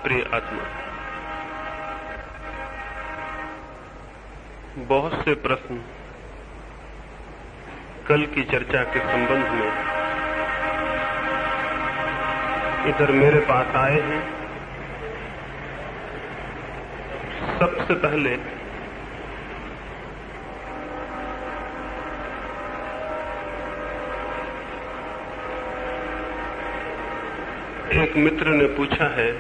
प्रिय आत्मा, बहुत से प्रश्न कल की चर्चा के संबंध में इधर मेरे पास आए हैं। सबसे पहले एक मित्र ने पूछा है,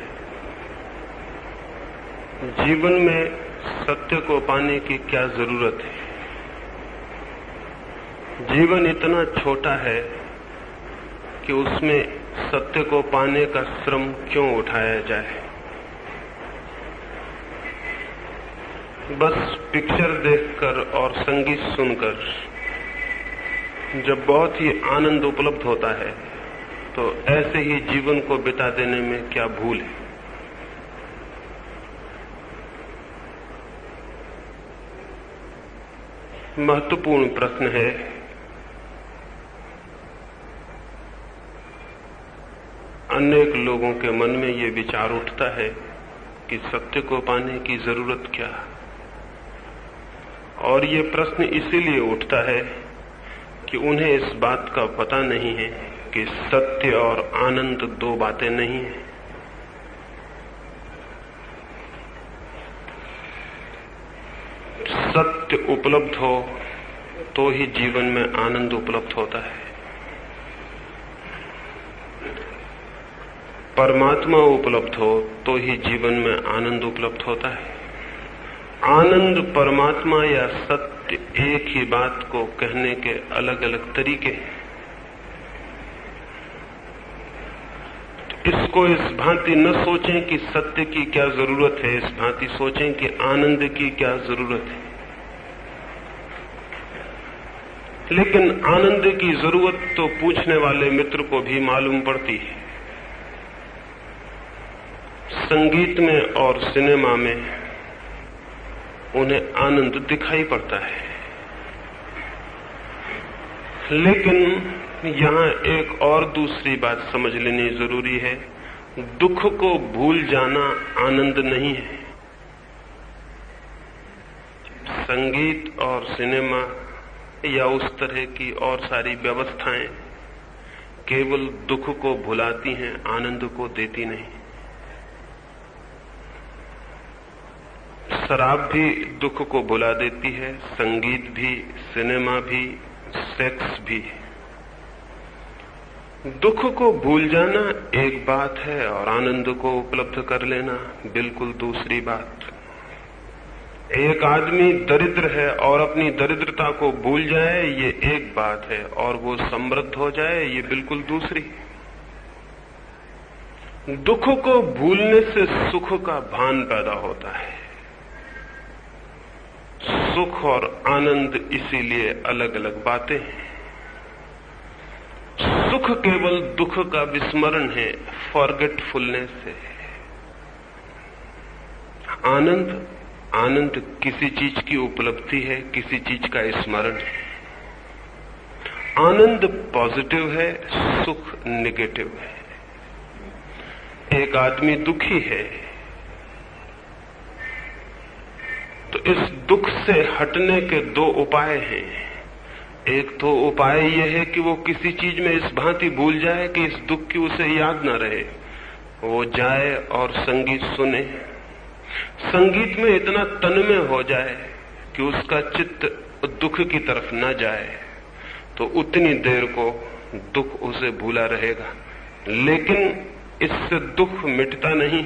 जीवन में सत्य को पाने की क्या जरूरत है? जीवन इतना छोटा है कि उसमें सत्य को पाने का श्रम क्यों उठाया जाए? बस पिक्चर देखकर और संगीत सुनकर जब बहुत ही आनंद उपलब्ध होता है तो ऐसे ही जीवन को बिता देने में क्या भूल है? महत्वपूर्ण प्रश्न है। अनेक लोगों के मन में ये विचार उठता है कि सत्य को पाने की जरूरत क्या? और ये प्रश्न इसीलिए उठता है कि उन्हें इस बात का पता नहीं है कि सत्य और आनंद दो बातें नहीं हैं। सत्य उपलब्ध हो तो ही जीवन में आनंद उपलब्ध होता है। परमात्मा उपलब्ध हो तो ही जीवन में आनंद उपलब्ध होता है। आनंद, परमात्मा या सत्य एक ही बात को कहने के अलग अलग तरीके हैं। इसको इस भांति न सोचें कि सत्य की क्या जरूरत है, इस भांति सोचें कि आनंद की क्या जरूरत है। लेकिन आनंद की जरूरत तो पूछने वाले मित्र को भी मालूम पड़ती है। संगीत में और सिनेमा में उन्हें आनंद दिखाई पड़ता है, लेकिन यहां एक और दूसरी बात समझ लेनी जरूरी है। दुख को भूल जाना आनंद नहीं है। संगीत और सिनेमा या उस तरह की और सारी व्यवस्थाएं केवल दुख को भुलाती हैं, आनंद को देती नहीं। शराब भी दुख को भुला देती है, संगीत भी, सिनेमा भी, सेक्स भी। दुख को भूल जाना एक बात है और आनंद को उपलब्ध कर लेना बिल्कुल दूसरी बात। एक आदमी दरिद्र है और अपनी दरिद्रता को भूल जाए, ये एक बात है, और वो समृद्ध हो जाए, ये बिल्कुल दूसरी। दुख को भूलने से सुख का भान पैदा होता है। सुख और आनंद इसीलिए अलग अलग बातें हैं। सुख केवल दुख का विस्मरण है, फॉरगेटफुलनेस है। आनंद किसी चीज की उपलब्धि है, किसी चीज का स्मरण है। आनंद पॉजिटिव है, सुख नेगेटिव है। एक आदमी दुखी है तो इस दुख से हटने के दो उपाय हैं। एक तो उपाय यह है कि वो किसी चीज में इस भांति भूल जाए कि इस दुख की उसे याद न रहे। वो जाए और संगीत सुने, संगीत में इतना तन्मय हो जाए कि उसका चित्त दुख की तरफ न जाए, तो उतनी देर को दुख उसे भूला रहेगा। लेकिन इससे दुख मिटता नहीं।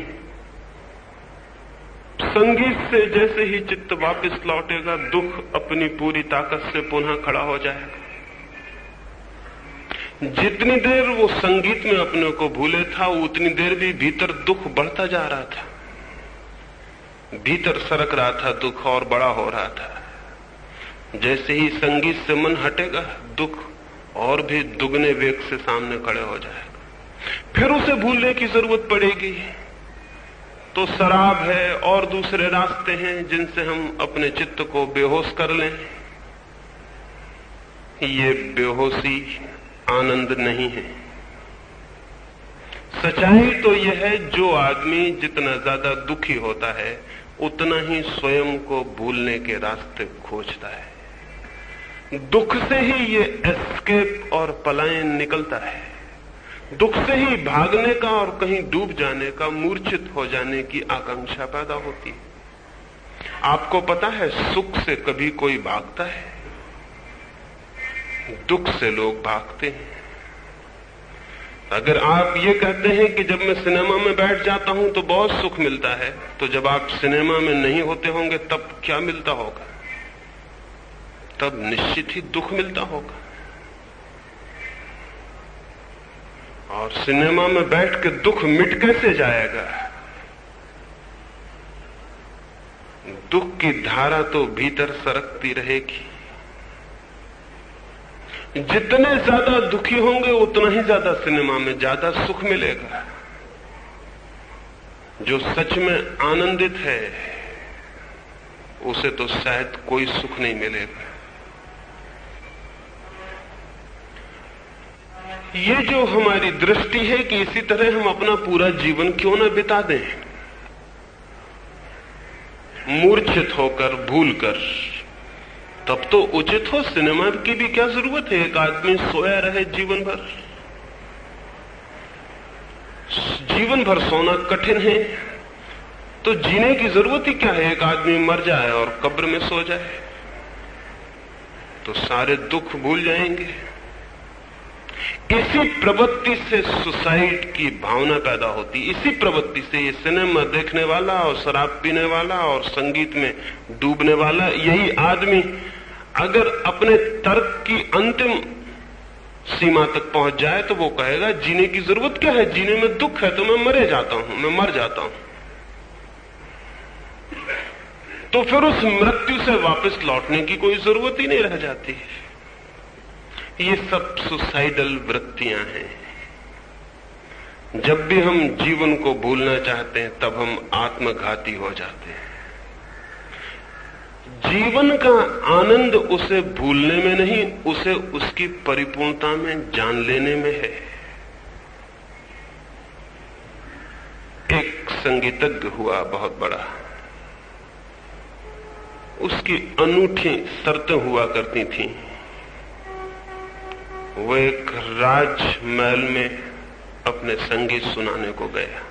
संगीत से जैसे ही चित्त वापस लौटेगा, दुख अपनी पूरी ताकत से पुनः खड़ा हो जाएगा। जितनी देर वो संगीत में अपने को भूले था, उतनी देर भी भीतर दुख बढ़ता जा रहा था, भीतर सरक रहा था दुख और बड़ा हो रहा था। जैसे ही संगीत से मन हटेगा, दुख और भी दुगने वेग से सामने खड़े हो जाएगा। फिर उसे भूलने की जरूरत पड़ेगी तो शराब है और दूसरे रास्ते हैं जिनसे हम अपने चित्त को बेहोश कर लें। ये बेहोशी आनंद नहीं है। सच्चाई तो यह है, जो आदमी जितना ज्यादा दुखी होता है उतना ही स्वयं को भूलने के रास्ते खोजता है। दुख से ही ये एस्केप और पलायन निकलता है। दुख से ही भागने का और कहीं डूब जाने का, मूर्छित हो जाने की आकांक्षा पैदा होती है। आपको पता है, सुख से कभी कोई भागता है? दुख से लोग भागते हैं। अगर आप ये कहते हैं कि जब मैं सिनेमा में बैठ जाता हूं तो बहुत सुख मिलता है, तो जब आप सिनेमा में नहीं होते होंगे तब क्या मिलता होगा? तब निश्चित ही दुख मिलता होगा। और सिनेमा में बैठ के दुख मिट कैसे जाएगा? दुख की धारा तो भीतर सरकती रहेगी। जितने ज्यादा दुखी होंगे उतना ही ज्यादा सिनेमा में ज्यादा सुख मिलेगा। जो सच में आनंदित है उसे तो शायद कोई सुख नहीं मिलेगा। ये जो हमारी दृष्टि है कि इसी तरह हम अपना पूरा जीवन क्यों न बिता दें, मूर्छित होकर, भूलकर, तब तो उचित हो। सिनेमा की भी क्या जरूरत है? एक आदमी सोया रहे जीवन भर। जीवन भर सोना कठिन है, तो जीने की जरूरत ही क्या है? एक आदमी मर जाए और कब्र में सो जाए तो सारे दुख भूल जाएंगे। इसी प्रवृत्ति से सुसाइड की भावना पैदा होती। इसी प्रवृत्ति से ये सिनेमा देखने वाला और शराब पीने वाला और संगीत में डूबने वाला, यही आदमी अगर अपने तर्क की अंतिम सीमा तक पहुंच जाए तो वो कहेगा जीने की जरूरत क्या है? जीने में दुख है तो मैं मर जाता हूं। तो फिर उस मृत्यु से वापस लौटने की कोई जरूरत ही नहीं रह जाती। ये सब सुसाइडल वृत्तियां हैं। जब भी हम जीवन को भूलना चाहते हैं तब हम आत्मघाती हो जाते हैं। जीवन का आनंद उसे भूलने में नहीं, उसे उसकी परिपूर्णता में जान लेने में है। एक संगीतज्ञ हुआ बहुत बड़ा, उसकी अनूठी शर्तें हुआ करती थी। वो एक राजमहल में अपने संगीत सुनाने को गया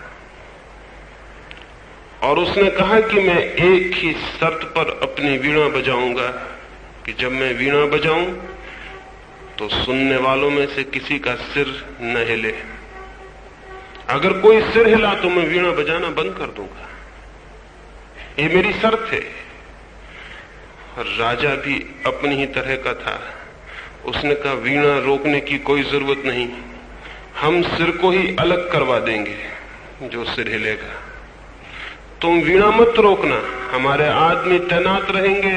और उसने कहा कि मैं एक ही शर्त पर अपनी वीणा बजाऊंगा कि जब मैं वीणा बजाऊं तो सुनने वालों में से किसी का सिर न हिले। अगर कोई सिर हिला तो मैं वीणा बजाना बंद कर दूंगा। ये मेरी शर्त है। राजा भी अपनी ही तरह का था। उसने कहा वीणा रोकने की कोई जरूरत नहीं, हम सिर को ही अलग करवा देंगे जो सिर हिलेगा। तुम वीणा मत रोकना, हमारे आदमी तैनात रहेंगे,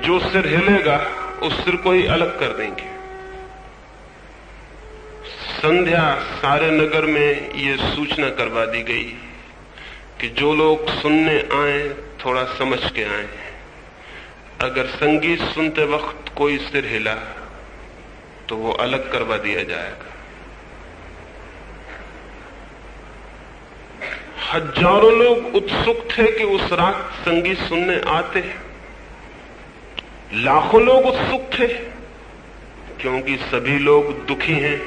जो सिर हिलेगा उस सिर को ही अलग कर देंगे। संध्या सारे नगर में ये सूचना करवा दी गई कि जो लोग सुनने आए थोड़ा समझ के आए। अगर संगीत सुनते वक्त कोई सिर हिला तो वो अलग करवा दिया जाएगा। हजारों लोग उत्सुक थे कि उस रात संगीत सुनने आते। लाखों लोग उत्सुक थे क्योंकि सभी लोग दुखी हैं।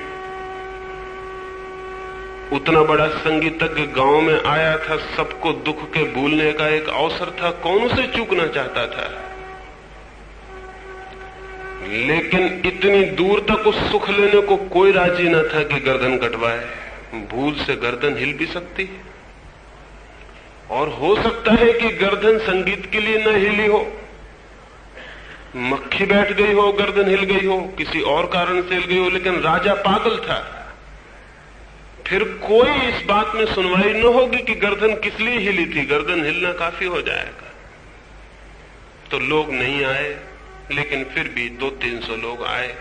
उतना बड़ा संगीतज्ञ गांव में आया था, सबको दुख के भूलने का एक अवसर था, कौन उसे चूकना चाहता था। लेकिन इतनी दूर तक उस सुख लेने को कोई राजी न था कि गर्दन कटवाए। भूल से गर्दन हिल भी सकती है और हो सकता है कि गर्दन संगीत के लिए न हिली हो, मक्खी बैठ गई हो, गर्दन हिल गई हो, किसी और कारण से हिल गई हो, लेकिन राजा पागल था। फिर कोई इस बात में सुनवाई न होगी कि गर्दन किस लिए हिली थी, गर्दन हिलना काफी हो जाएगा। तो लोग नहीं आए, लेकिन फिर भी 200-300 लोग आए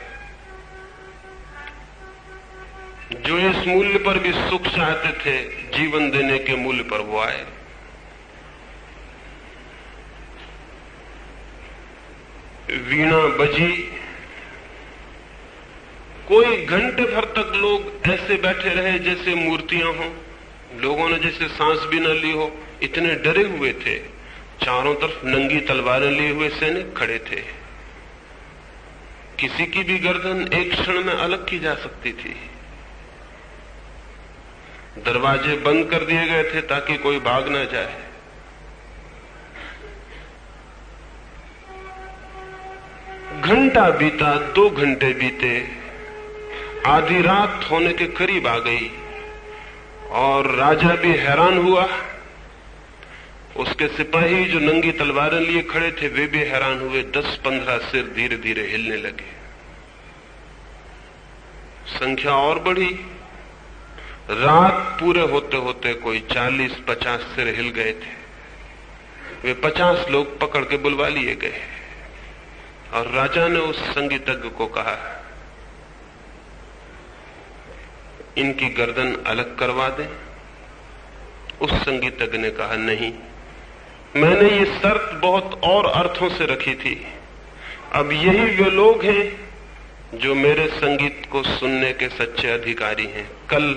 जो इस मूल्य पर भी सुख चाहते थे, जीवन देने के मूल्य पर वो आए। वीणा बजी, कोई घंटे भर तक लोग ऐसे बैठे रहे जैसे मूर्तियां हों, लोगों ने जैसे सांस भी न ली हो, इतने डरे हुए थे। चारों तरफ नंगी तलवारें लिए हुए सैनिक खड़े थे। किसी की भी गर्दन एक क्षण में अलग की जा सकती थी। दरवाजे बंद कर दिए गए थे ताकि कोई भाग ना जाए। घंटा बीता, 2 घंटे बीते, आधी रात होने के करीब आ गई और राजा भी हैरान हुआ। उसके सिपाही जो नंगी तलवारें लिए खड़े थे वे भी हैरान हुए। 10-15 सिर धीरे धीरे हिलने लगे। संख्या और बढ़ी। रात पूरे होते होते कोई 40-50 सिर हिल गए थे। वे 50 लोग पकड़ के बुलवा लिए गए और राजा ने उस संगीतज्ञ को कहा, इनकी गर्दन अलग करवा दें। उस संगीतज्ञ ने कहा, नहीं, मैंने ये शर्त बहुत और अर्थों से रखी थी। अब यही वे लोग हैं जो मेरे संगीत को सुनने के सच्चे अधिकारी हैं। कल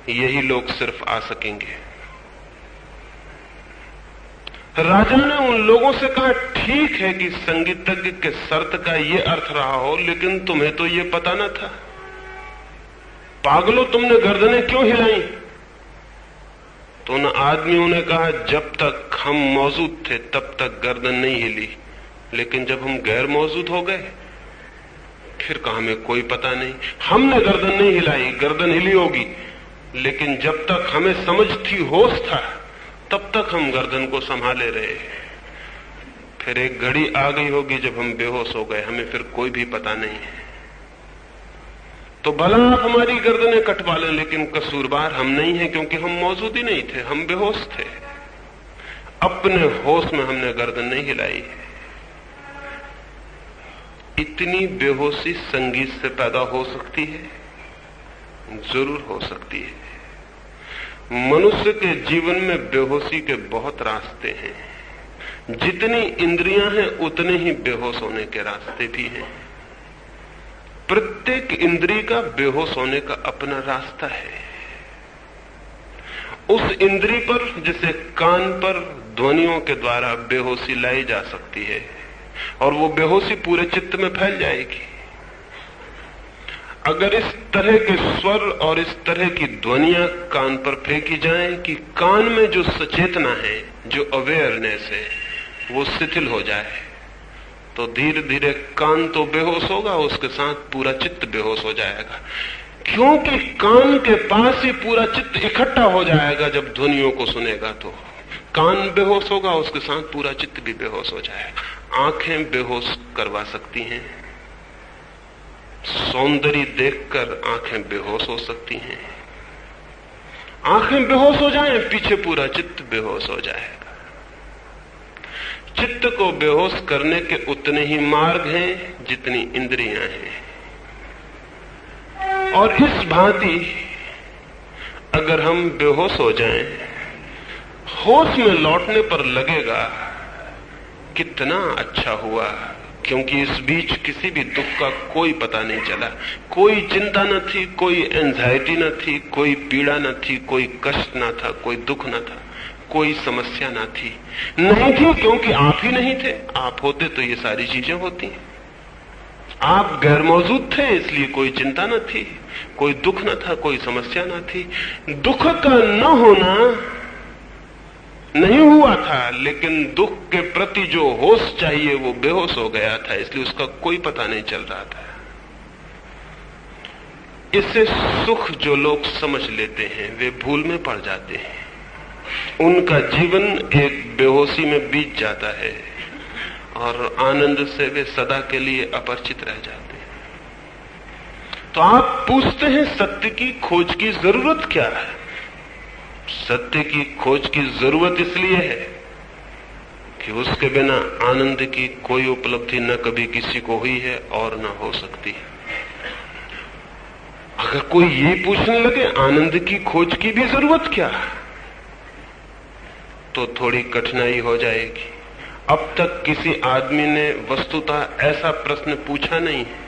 यही लोग सिर्फ आ सकेंगे। राजा ने उन लोगों से कहा, ठीक है कि संगीतज्ञ के शर्त का ये अर्थ रहा हो, लेकिन तुम्हें तो ये पता न था। पागलों, तुमने गर्दनें क्यों हिलाई? तो उन आदमियों ने कहा, जब तक हम मौजूद थे तब तक गर्दन नहीं हिली, लेकिन जब हम गैर मौजूद हो गए फिर कहा हमें कोई पता नहीं। हमने गर्दन नहीं हिलाई, गर्दन हिली होगी, लेकिन जब तक हमें समझ थी, होश था, तब तक हम गर्दन को संभाले रहे। फिर एक घड़ी आ गई होगी जब हम बेहोश हो गए, हमें फिर कोई भी पता नहीं है। तो भला आप हमारी गर्दनें कटवा लें, लेकिन कसूरवार हम नहीं हैं, क्योंकि हम मौजूद ही नहीं थे, हम बेहोश थे। अपने होश में हमने गर्दन नहीं हिलाई। इतनी बेहोशी संगीत से पैदा हो सकती है? जरूर हो सकती है। मनुष्य के जीवन में बेहोशी के बहुत रास्ते हैं। जितनी इंद्रियां हैं उतने ही बेहोश होने के रास्ते भी हैं। प्रत्येक इंद्रिय का बेहोश होने का अपना रास्ता है। उस इंद्रिय पर, जैसे कान पर, ध्वनियों के द्वारा बेहोशी लाई जा सकती है और वो बेहोशी पूरे चित्त में फैल जाएगी। अगर इस तरह के स्वर और इस तरह की ध्वनियां कान पर फेंकी जाएं कि कान में जो सचेतना है, जो अवेयरनेस है, वो शिथिल हो जाए, तो धीरे धीरे कान तो बेहोश होगा, उसके साथ पूरा चित्त बेहोश हो जाएगा। क्योंकि कान के पास ही पूरा चित्त इकट्ठा हो जाएगा। जब ध्वनियों को सुनेगा तो कान बेहोश होगा, उसके साथ पूरा चित्त भी बेहोश हो जाएगा। आंखें बेहोश करवा सकती हैं। सौंदर्य देखकर आंखें बेहोश हो सकती हैं। आंखें बेहोश हो जाएं, पीछे पूरा चित्त बेहोश हो जाएगा। चित्त को बेहोश करने के उतने ही मार्ग हैं जितनी इंद्रियां हैं। और इस भांति अगर हम बेहोश हो जाएं, होश में लौटने पर लगेगा कितना अच्छा हुआ, क्योंकि इस बीच किसी भी दुख का कोई पता नहीं चला। कोई चिंता न थी, कोई एंजाइटी न थी, कोई पीड़ा न थी, कोई कष्ट न था, कोई दुख न था, कोई समस्या न थी। नहीं थी क्योंकि आप ही नहीं थे। आप होते तो ये सारी चीजें होती। आप गैर मौजूद थे, इसलिए कोई चिंता न थी, कोई दुख न था, कोई समस्या न थी। दुख का न होना नहीं हुआ था, लेकिन दुख के प्रति जो होश चाहिए वो बेहोश हो गया था, इसलिए उसका कोई पता नहीं चल रहा था। इससे सुख जो लोग समझ लेते हैं वे भूल में पड़ जाते हैं। उनका जीवन एक बेहोशी में बीत जाता है और आनंद से वे सदा के लिए अपरिचित रह जाते हैं। तो आप पूछते हैं सत्य की खोज की जरूरत क्या है? सत्य की खोज की जरूरत इसलिए है कि उसके बिना आनंद की कोई उपलब्धि न कभी किसी को हुई है और न हो सकती है। अगर कोई ये पूछने लगे आनंद की खोज की भी जरूरत क्या है, तो थोड़ी कठिनाई हो जाएगी। अब तक किसी आदमी ने वस्तुतः ऐसा प्रश्न पूछा नहीं है।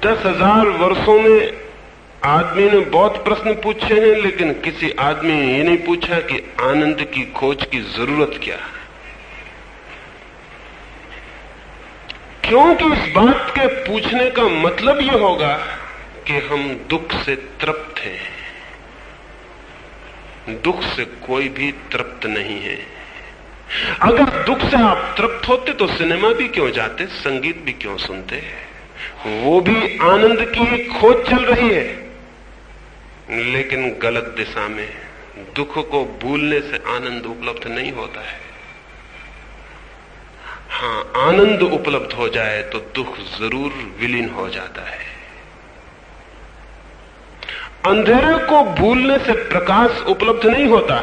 10,000 वर्षों में आदमी ने बहुत प्रश्न पूछे हैं, लेकिन किसी आदमी ने ये नहीं पूछा कि आनंद की खोज की जरूरत क्या है। क्योंकि इस बात के पूछने का मतलब यह होगा कि हम दुख से तृप्त हैं। दुख से कोई भी तृप्त नहीं है। अगर दुख से आप तृप्त होते तो सिनेमा भी क्यों जाते, संगीत भी क्यों सुनते? वो भी आनंद की खोज चल रही है, लेकिन गलत दिशा में। दुख को भूलने से आनंद उपलब्ध नहीं होता है। हां, आनंद उपलब्ध हो जाए तो दुख जरूर विलीन हो जाता है। अंधेरे को भूलने से प्रकाश उपलब्ध नहीं होता।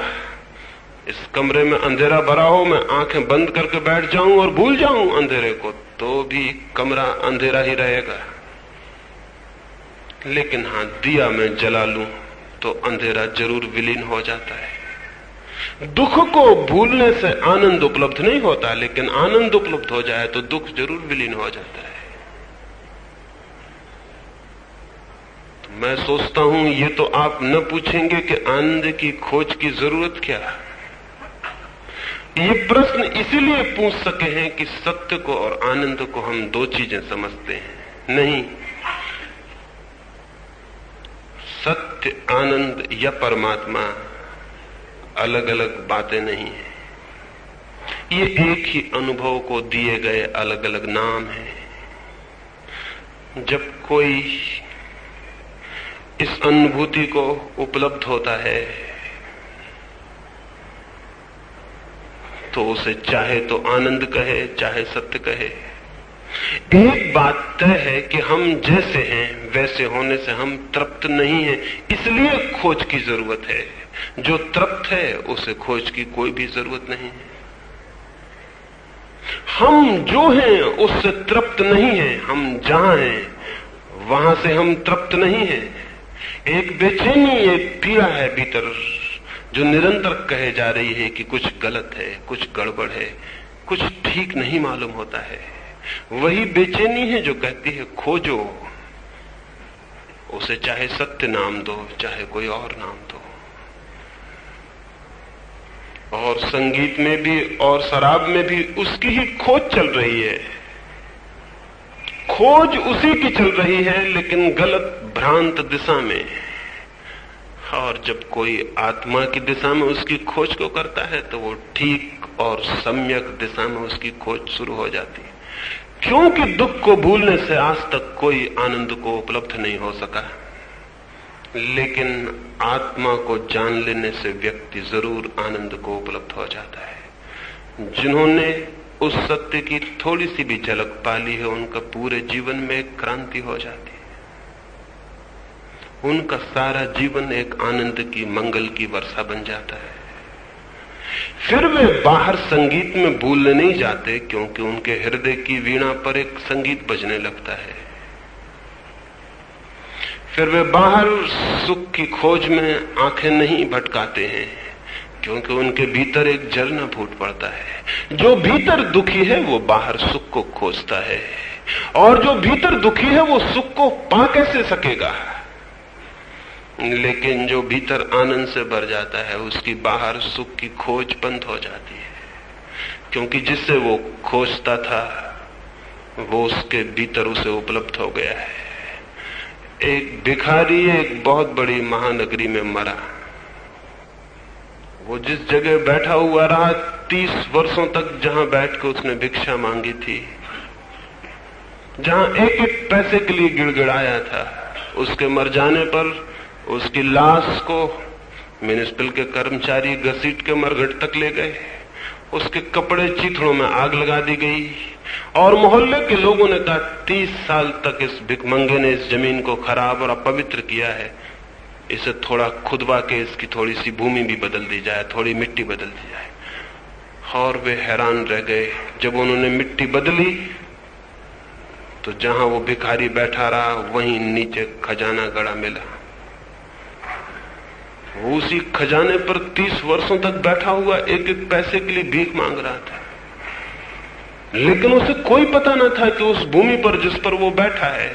इस कमरे में अंधेरा भरा हो, मैं आंखें बंद करके बैठ जाऊं और भूल जाऊं अंधेरे को, तो भी कमरा अंधेरा ही रहेगा। लेकिन हां, दिया मैं जला लूं तो अंधेरा जरूर विलीन हो जाता है। दुख को भूलने से आनंद उपलब्ध नहीं होता, लेकिन आनंद उपलब्ध हो जाए तो दुख जरूर विलीन हो जाता है। तो मैं सोचता हूं ये तो आप न पूछेंगे कि आनंद की खोज की जरूरत क्या है। ये प्रश्न इसीलिए पूछ सके हैं कि सत्य को और आनंद को हम दो चीजें समझते हैं। नहीं, सत्य, आनंद या परमात्मा अलग अलग बातें नहीं है। ये एक ही अनुभव को दिए गए अलग अलग नाम हैं। जब कोई इस अनुभूति को उपलब्ध होता है तो उसे चाहे तो आनंद कहे, चाहे सत्य कहे। एक बात तय है कि हम जैसे हैं वैसे होने से हम तृप्त नहीं हैं, इसलिए खोज की जरूरत है। जो तृप्त है उसे खोज की कोई भी जरूरत नहीं है। हम जो हैं उससे तृप्त नहीं हैं, हम जहां हैं वहां से हम तृप्त नहीं हैं। एक बेचैनी, एक पीड़ा है भीतर जो निरंतर कहे जा रही है कि कुछ गलत है, कुछ गड़बड़ है, कुछ ठीक नहीं मालूम होता है। वही बेचैनी है जो कहती है खोजो, उसे चाहे सत्य नाम दो, चाहे कोई और नाम दो। और संगीत में भी और शराब में भी उसकी ही खोज चल रही है। खोज उसी की चल रही है, लेकिन गलत भ्रांत दिशा में। और जब कोई आत्मा की दिशा में उसकी खोज को करता है तो वो ठीक और सम्यक दिशा में उसकी खोज शुरू हो जाती है। क्योंकि दुख को भूलने से आज तक कोई आनंद को उपलब्ध नहीं हो सका, लेकिन आत्मा को जान लेने से व्यक्ति जरूर आनंद को उपलब्ध हो जाता है। जिन्होंने उस सत्य की थोड़ी सी भी झलक पाली है, उनका पूरे जीवन में एक क्रांति हो जाती है। उनका सारा जीवन एक आनंद की, मंगल की वर्षा बन जाता है। फिर वे बाहर संगीत में भूलने नहीं जाते, क्योंकि उनके हृदय की वीणा पर एक संगीत बजने लगता है। फिर वे बाहर सुख की खोज में आंखें नहीं भटकाते हैं, क्योंकि उनके भीतर एक झरना फूट पड़ता है। जो भीतर दुखी है वो बाहर सुख को खोजता है, और जो भीतर दुखी है वो सुख को पा कैसे सकेगा। लेकिन जो भीतर आनंद से भर जाता है उसकी बाहर सुख की खोज बंद हो जाती है, क्योंकि जिससे वो खोजता था वो उसके भीतर उसे उपलब्ध हो गया है। एक भिखारी एक बहुत बड़ी महानगरी में मरा। वो जिस जगह बैठा हुआ रहा 30 वर्षों तक, जहां बैठ के उसने भिक्षा मांगी थी, जहां एक एक पैसे के लिए गिड़गिड़ाया था, उसके मर जाने पर उसकी लाश को म्युनिसिपल के कर्मचारी घसीट के मरघट तक ले गए। उसके कपड़े चीथड़ों में आग लगा दी गई, और मोहल्ले के लोगों ने कहा 30 साल तक इस भिखमंगे ने इस जमीन को खराब और अपवित्र किया है, इसे थोड़ा खुदवा के इसकी थोड़ी सी भूमि भी बदल दी जाए, थोड़ी मिट्टी बदल दी जाए। और वे हैरान रह गए। जब उन्होंने मिट्टी बदली तो जहां वो भिखारी बैठा रहा वहीं नीचे खजाना गड़ा मिला। वो उसी खजाने पर 30 वर्षों तक बैठा हुआ एक एक पैसे के लिए भीख मांग रहा था, लेकिन उसे कोई पता न था कि उस भूमि पर जिस पर वो बैठा है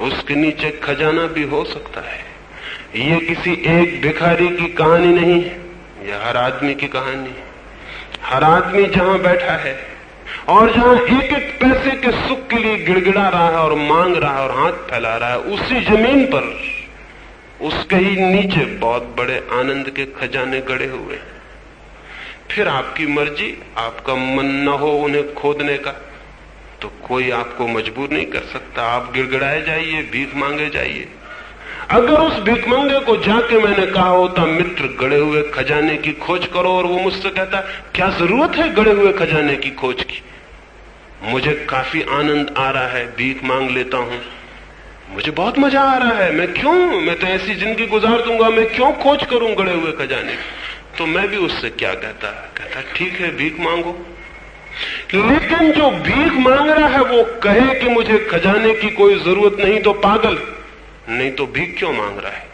उसके नीचे खजाना भी हो सकता है। ये किसी एक भिखारी की कहानी नहीं है, यह हर आदमी की कहानी है। हर आदमी जहां बैठा है और जहां एक एक पैसे के सुख के लिए गिड़गिड़ा रहा है और मांग रहा है और हाथ फैला रहा है, उसी जमीन पर उसके ही नीचे बहुत बड़े आनंद के खजाने गड़े हुए हैं। फिर आपकी मर्जी, आपका मन न हो उन्हें खोदने का तो कोई आपको मजबूर नहीं कर सकता। आप गिड़गिड़ाए जाइए, भीख मांगे जाइए। अगर उस भिखमंगे को जाके मैंने कहा होता मित्र गड़े हुए खजाने की खोज करो, और वो मुझसे कहता क्या जरूरत है गड़े हुए खजाने की खोज की, मुझे काफी आनंद आ रहा है, भीख मांग लेता हूं, मुझे बहुत मजा आ रहा है, मैं तो ऐसी जिंदगी गुजार दूंगा, मैं क्यों खोज करूं गड़े हुए खजाने की। तो मैं भी उससे क्या कहता ठीक है भीख मांगो। लेकिन जो भीख मांग रहा है वो कहे कि मुझे खजाने की कोई जरूरत नहीं तो पागल, नहीं तो भीख क्यों मांग रहा है।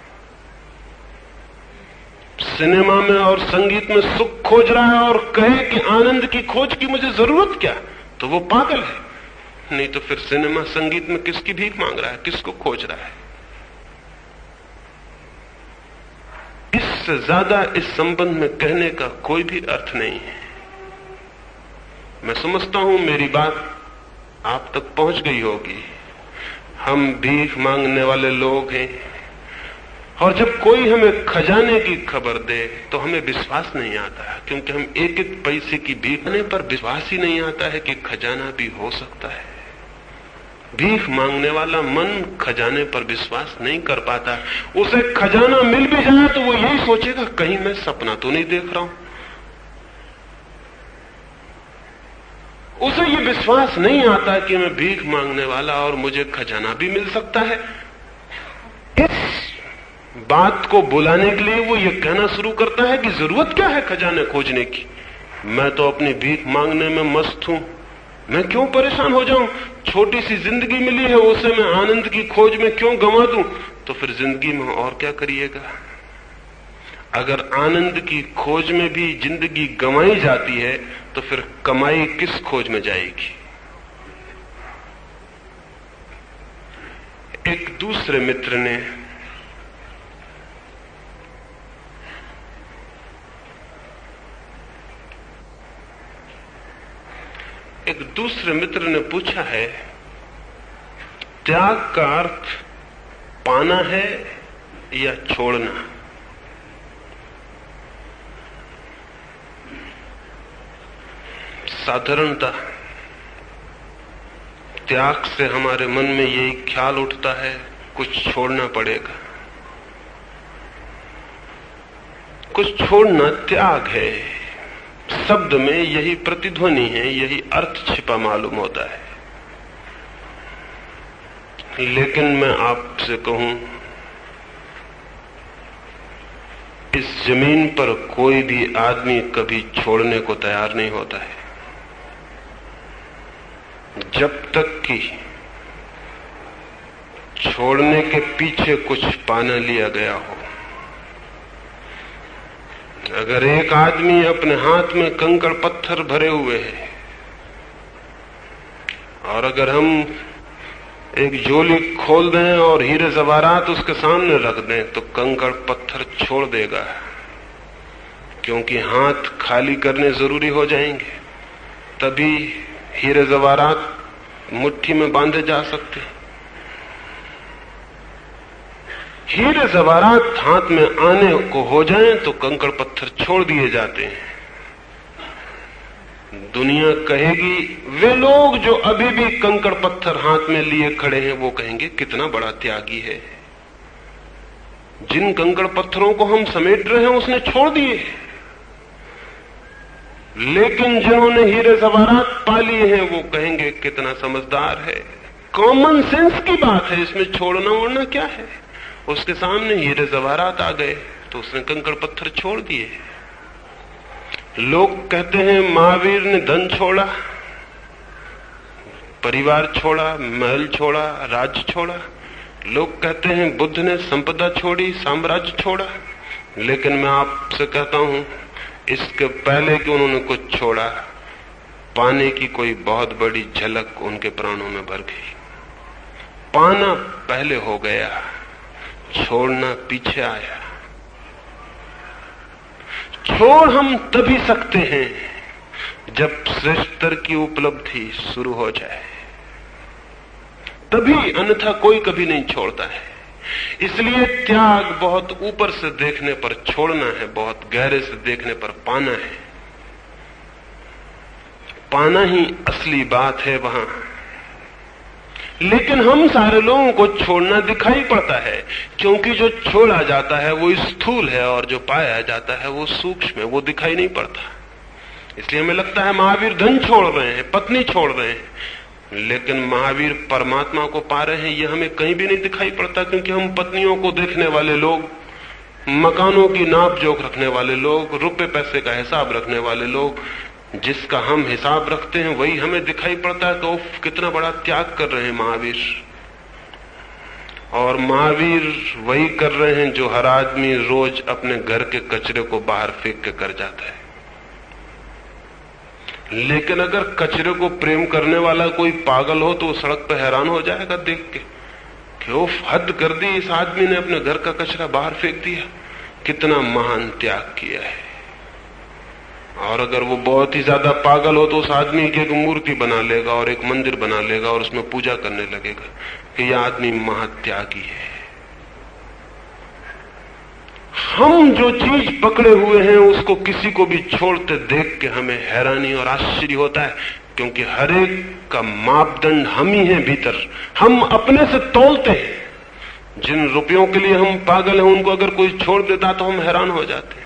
सिनेमा में और संगीत में सुख खोज रहा है और कहे कि आनंद की खोज की मुझे जरूरत क्या, तो वो पागल है। नहीं तो फिर सिनेमा संगीत में किसकी भीख मांग रहा है, किसको खोज रहा है। इससे ज्यादा इस संबंध में कहने का कोई भी अर्थ नहीं है। मैं समझता हूं मेरी बात आप तक पहुंच गई होगी। हम भीख मांगने वाले लोग हैं, और जब कोई हमें खजाने की खबर दे तो हमें विश्वास नहीं आता, क्योंकि हम एक एक पैसे की भीख देने पर विश्वास ही नहीं आता है कि खजाना भी हो सकता है। भीख मांगने वाला मन खजाने पर विश्वास नहीं कर पाता। उसे खजाना मिल भी जाए तो वो यही सोचेगा कहीं मैं सपना तो नहीं देख रहा हूं। उसे ये विश्वास नहीं आता कि मैं भीख मांगने वाला और मुझे खजाना भी मिल सकता है। इस बात को बुलाने के लिए वो ये कहना शुरू करता है कि जरूरत क्या है खजाने खोजने की, मैं तो अपनी भीख मांगने में मस्त हूं, मैं क्यों परेशान हो जाऊं। छोटी सी जिंदगी मिली है, उसे मैं आनंद की खोज में क्यों गंवा दूं। तो फिर जिंदगी में और क्या करिएगा। अगर आनंद की खोज में भी जिंदगी गंवाई जाती है तो फिर कमाई किस खोज में जाएगी। एक दूसरे मित्र ने पूछा है त्याग का अर्थ पाना है या छोड़ना। साधारणतः त्याग से हमारे मन में यही ख्याल उठता है कुछ छोड़ना पड़ेगा। कुछ छोड़ना त्याग है, शब्द में यही प्रतिध्वनि है, यही अर्थ छिपा मालूम होता है। लेकिन मैं आपसे कहूं, इस जमीन पर कोई भी आदमी कभी छोड़ने को तैयार नहीं होता है जब तक कि छोड़ने के पीछे कुछ पा न लिया गया हो। अगर एक आदमी अपने हाथ में कंकड़ पत्थर भरे हुए है और अगर हम एक झोली खोल दें और हीरे जवाहरात उसके सामने रख दें तो कंकड़ पत्थर छोड़ देगा, क्योंकि हाथ खाली करने जरूरी हो जाएंगे, तभी हीरे जवाहरात मुट्ठी में बांधे जा सकते। हीरे जवाहरात हाथ में आने को हो जाएं तो कंकड़ पत्थर छोड़ दिए जाते हैं। दुनिया कहेगी, वे लोग जो अभी भी कंकड़ पत्थर हाथ में लिए खड़े हैं वो कहेंगे कितना बड़ा त्यागी है। जिन कंकड़ पत्थरों को हम समेट रहे हैं उसने छोड़ दिए, लेकिन जिन्होंने हीरे जवाहरात पा लिए हैं वो कहेंगे कितना समझदार है। कॉमन सेंस की बात है, इसमें छोड़ना ओढ़ना क्या है। उसके सामने हीरे जवाहरात आ गए तो उसने कंकड़ पत्थर छोड़ दिए। लोग कहते हैं महावीर ने धन छोड़ा, परिवार छोड़ा, महल छोड़ा, राज्य छोड़ा। लोग कहते हैं बुद्ध ने संपदा छोड़ी, साम्राज्य छोड़ा। लेकिन मैं आपसे कहता हूं, इसके पहले कि उन्होंने कुछ छोड़ा, पाने की कोई बहुत बड़ी झलक उनके प्राणों में भर गई। पाना पहले हो गया, छोड़ना पीछे आया। छोड़ हम तभी सकते हैं जब श्रेष्ठतर की उपलब्धि शुरू हो जाए, तभी, अन्यथा कोई कभी नहीं छोड़ता है। इसलिए त्याग बहुत ऊपर से देखने पर छोड़ना है, बहुत गहरे से देखने पर पाना है। पाना ही असली बात है वहां। लेकिन हम सारे लोगों को छोड़ना दिखाई पड़ता है, क्योंकि जो छोड़ा जाता है वो स्थूल है और जो पाया जाता है वो सूक्ष्म है, वो दिखाई नहीं पड़ता। इसलिए हमें लगता है महावीर धन छोड़ रहे हैं, पत्नी छोड़ रहे हैं, लेकिन महावीर परमात्मा को पा रहे हैं, यह हमें कहीं भी नहीं दिखाई पड़ता। क्योंकि हम पत्नियों को देखने वाले लोग, मकानों की नाप जोख रखने वाले लोग, रुपए पैसे का हिसाब रखने वाले लोग, जिसका हम हिसाब रखते हैं वही हमें दिखाई पड़ता है। तो कितना बड़ा त्याग कर रहे हैं महावीर। और महावीर वही कर रहे हैं जो हर आदमी रोज अपने घर के कचरे को बाहर फेंक के कर जाता है। लेकिन अगर कचरे को प्रेम करने वाला कोई पागल हो तो सड़क पर हैरान हो जाएगा देख के कि उफ, हद कर दी, इस आदमी ने अपने घर का कचरा बाहर फेंक दिया, कितना महान त्याग किया है। और अगर वो बहुत ही ज्यादा पागल हो तो उस आदमी की एक मूर्ति बना लेगा और एक मंदिर बना लेगा और उसमें पूजा करने लगेगा कि यह आदमी महात्यागी है। हम जो चीज पकड़े हुए हैं उसको किसी को भी छोड़ते देख के हमें हैरानी और आश्चर्य होता है, क्योंकि हर एक का मापदंड हम ही हैं भीतर। हम अपने से तौलते हैं। जिन रुपयों के लिए हम पागल हैं उनको अगर कोई छोड़ देता तो हम हैरान हो जाते हैं।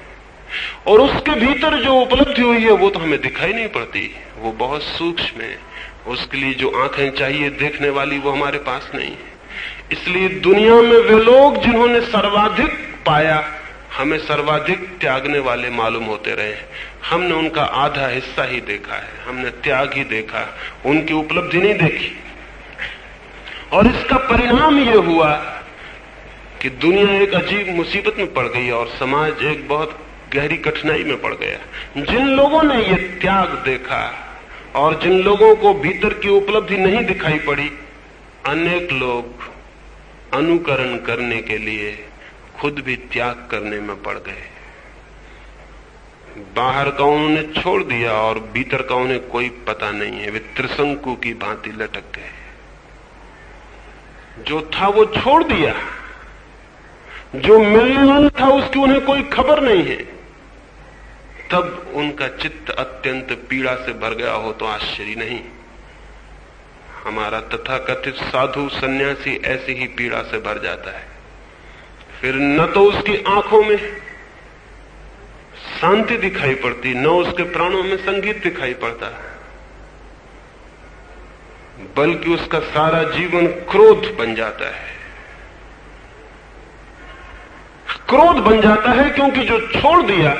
और उसके भीतर जो उपलब्धि हुई है वो तो हमें दिखाई नहीं पड़ती, वो बहुत सूक्ष्म है। उसके लिए जो आंखें चाहिए देखने वाली वो हमारे पास नहीं है। इसलिए दुनिया में वे लोग जिन्होंने सर्वाधिक पाया हमें सर्वाधिक त्यागने वाले मालूम होते रहे। हमने उनका आधा हिस्सा ही देखा है, हमने त्याग ही देखा, उनकी उपलब्धि नहीं देखी। और इसका परिणाम यह हुआ कि दुनिया एक अजीब मुसीबत में पड़ गई और समाज एक बहुत गहरी कठिनाई में पड़ गया। जिन लोगों ने ये त्याग देखा और जिन लोगों को भीतर की उपलब्धि नहीं दिखाई पड़ी, अनेक लोग अनुकरण करने के लिए खुद भी त्याग करने में पड़ गए। बाहर का उन्होंने छोड़ दिया और भीतर का उन्हें कोई पता नहीं है। वे त्रिशंकु की भांति लटक गए। जो था वो छोड़ दिया, जो मिलने वाला था उसकी उन्हें कोई खबर नहीं है। तब उनका चित्त अत्यंत पीड़ा से भर गया हो तो आश्चर्य नहीं। हमारा तथाकथित साधु सन्यासी ऐसी ही पीड़ा से भर जाता है। फिर न तो उसकी आंखों में शांति दिखाई पड़ती, न उसके प्राणों में संगीत दिखाई पड़ता, बल्कि उसका सारा जीवन क्रोध बन जाता है। क्रोध बन जाता है क्योंकि जो छोड़ दिया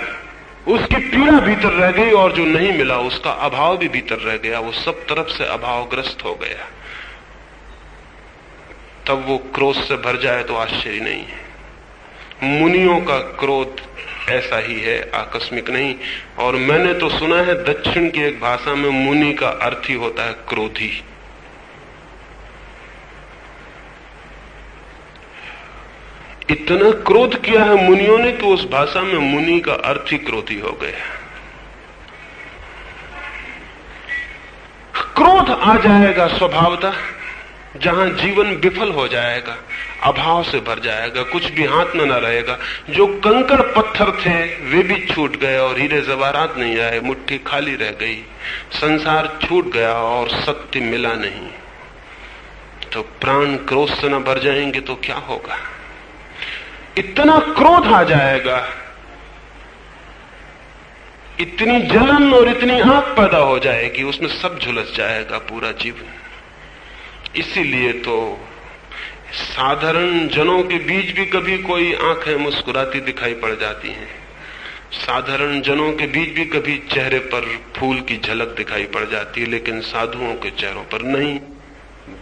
उसकी पीड़ा भीतर रह गई और जो नहीं मिला उसका अभाव भी भीतर रह गया। वो सब तरफ से अभावग्रस्त हो गया। तब वो क्रोध से भर जाए तो आश्चर्य नहीं है। मुनियों का क्रोध ऐसा ही है, आकस्मिक नहीं। और मैंने तो सुना है दक्षिण की एक भाषा में मुनि का अर्थ ही होता है क्रोधी। इतना क्रोध किया है मुनियों ने कि उस भाषा में मुनि का अर्थ ही क्रोधी हो गया। क्रोध आ जाएगा स्वभावतः जहां जीवन विफल हो जाएगा, अभाव से भर जाएगा, कुछ भी हाथ में न रहेगा। जो कंकड़ पत्थर थे वे भी छूट गए और हीरे जवाहरात नहीं आए, मुट्ठी खाली रह गई, संसार छूट गया और सत्य मिला नहीं। तो प्राण क्रोध से न भर जाएंगे तो क्या होगा? इतना क्रोध आ जाएगा, इतनी जलन और इतनी आग पैदा हो जाएगी, उसमें सब झुलस जाएगा पूरा जीवन। इसीलिए तो साधारण जनों के बीच भी कभी कोई आंखें मुस्कुराती दिखाई पड़ जाती हैं। साधारण जनों के बीच भी कभी चेहरे पर फूल की झलक दिखाई पड़ जाती है, लेकिन साधुओं के चेहरों पर नहीं,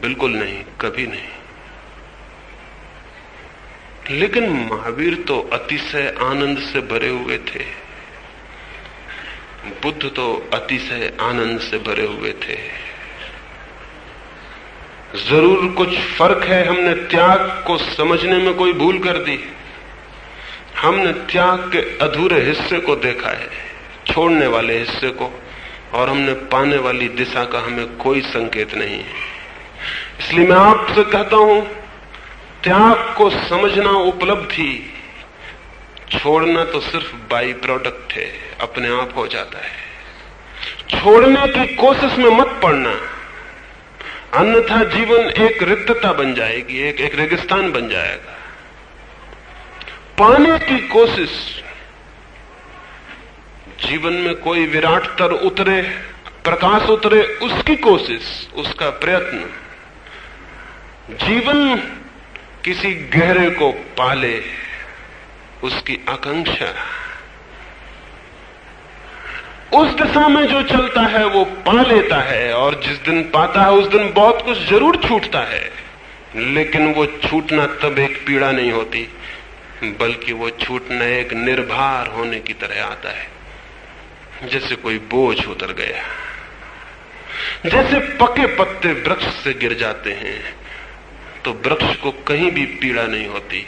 बिल्कुल नहीं, कभी नहीं। लेकिन महावीर तो अतिशय आनंद से भरे हुए थे, बुद्ध तो अतिशय आनंद से भरे हुए थे। जरूर कुछ फर्क है। हमने त्याग को समझने में कोई भूल कर दी। हमने त्याग के अधूरे हिस्से को देखा है, छोड़ने वाले हिस्से को, और हमने पाने वाली दिशा का हमें कोई संकेत नहीं है। इसलिए मैं आपसे कहता हूं, त्याग को समझना उपलब्धि, छोड़ना तो सिर्फ बाई प्रोडक्ट है, अपने आप हो जाता है। छोड़ने की कोशिश में मत पड़ना, अन्यथा जीवन एक रिक्तता बन जाएगी, एक रेगिस्तान बन जाएगा। पाने की कोशिश, जीवन में कोई विराट तर उतरे, प्रकाश उतरे, उसकी कोशिश, उसका प्रयत्न, जीवन किसी गहरे को पाले, उसकी आकांक्षा, उस दिशा में जो चलता है वो पा लेता है। और जिस दिन पाता है उस दिन बहुत कुछ जरूर छूटता है, लेकिन वो छूटना तब एक पीड़ा नहीं होती, बल्कि वो छूटना एक निर्भर होने की तरह आता है, जैसे कोई बोझ उतर गया। जैसे पके पत्ते वृक्ष से गिर जाते हैं तो वृक्ष को कहीं भी पीड़ा नहीं होती,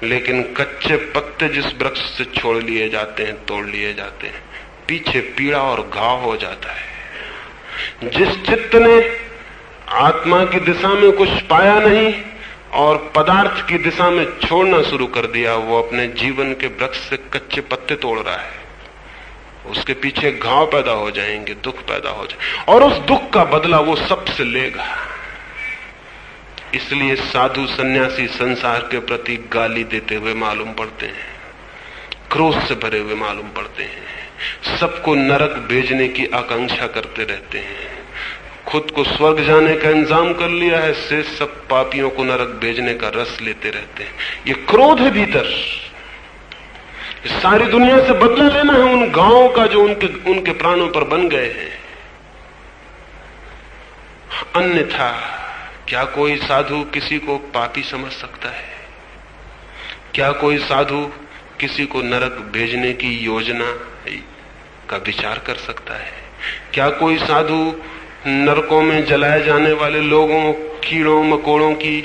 लेकिन कच्चे पत्ते जिस वृक्ष से छोड़ लिए जाते हैं, तोड़ लिए जाते हैं, पीछे पीड़ा और घाव हो जाता है। जिस चित्त ने आत्मा की दिशा में कुछ पाया नहीं और पदार्थ की दिशा में छोड़ना शुरू कर दिया, वो अपने जीवन के वृक्ष से कच्चे पत्ते तोड़ रहा है। उसके पीछे घाव पैदा हो जाएंगे, दुख पैदा हो जाए, और उस दुख का बदला वो सबसे लेगा। इसलिए साधु सन्यासी संसार के प्रति गाली देते हुए मालूम पड़ते हैं, क्रोध से भरे हुए मालूम पड़ते हैं, सबको नरक भेजने की आकांक्षा करते रहते हैं। खुद को स्वर्ग जाने का इंतजाम कर लिया है, से सब पापियों को नरक भेजने का रस लेते रहते हैं। ये क्रोध है भीतर। सारी दुनिया से बदला लेना है उन गांवों का जो उनके प्राणों पर बन गए हैं। अन्यथा क्या कोई साधु किसी को पापी समझ सकता है? क्या कोई साधु किसी को नरक भेजने की योजना का विचार कर सकता है? क्या कोई साधु नरकों में जलाए जाने वाले लोगों, कीड़ों मकोड़ों की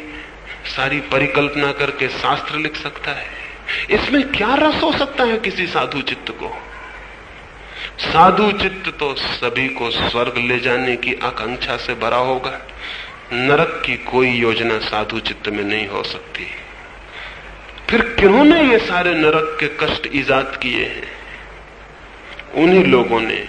सारी परिकल्पना करके शास्त्र लिख सकता है? इसमें क्या रस हो सकता है किसी साधु चित्त को? साधु चित्त तो सभी को स्वर्ग ले जाने की आकांक्षा से भरा होगा। नरक की कोई योजना साधु चित्त में नहीं हो सकती। फिर किन्होंने ये सारे नरक के कष्ट ईजाद किए हैं? उन्हीं लोगों ने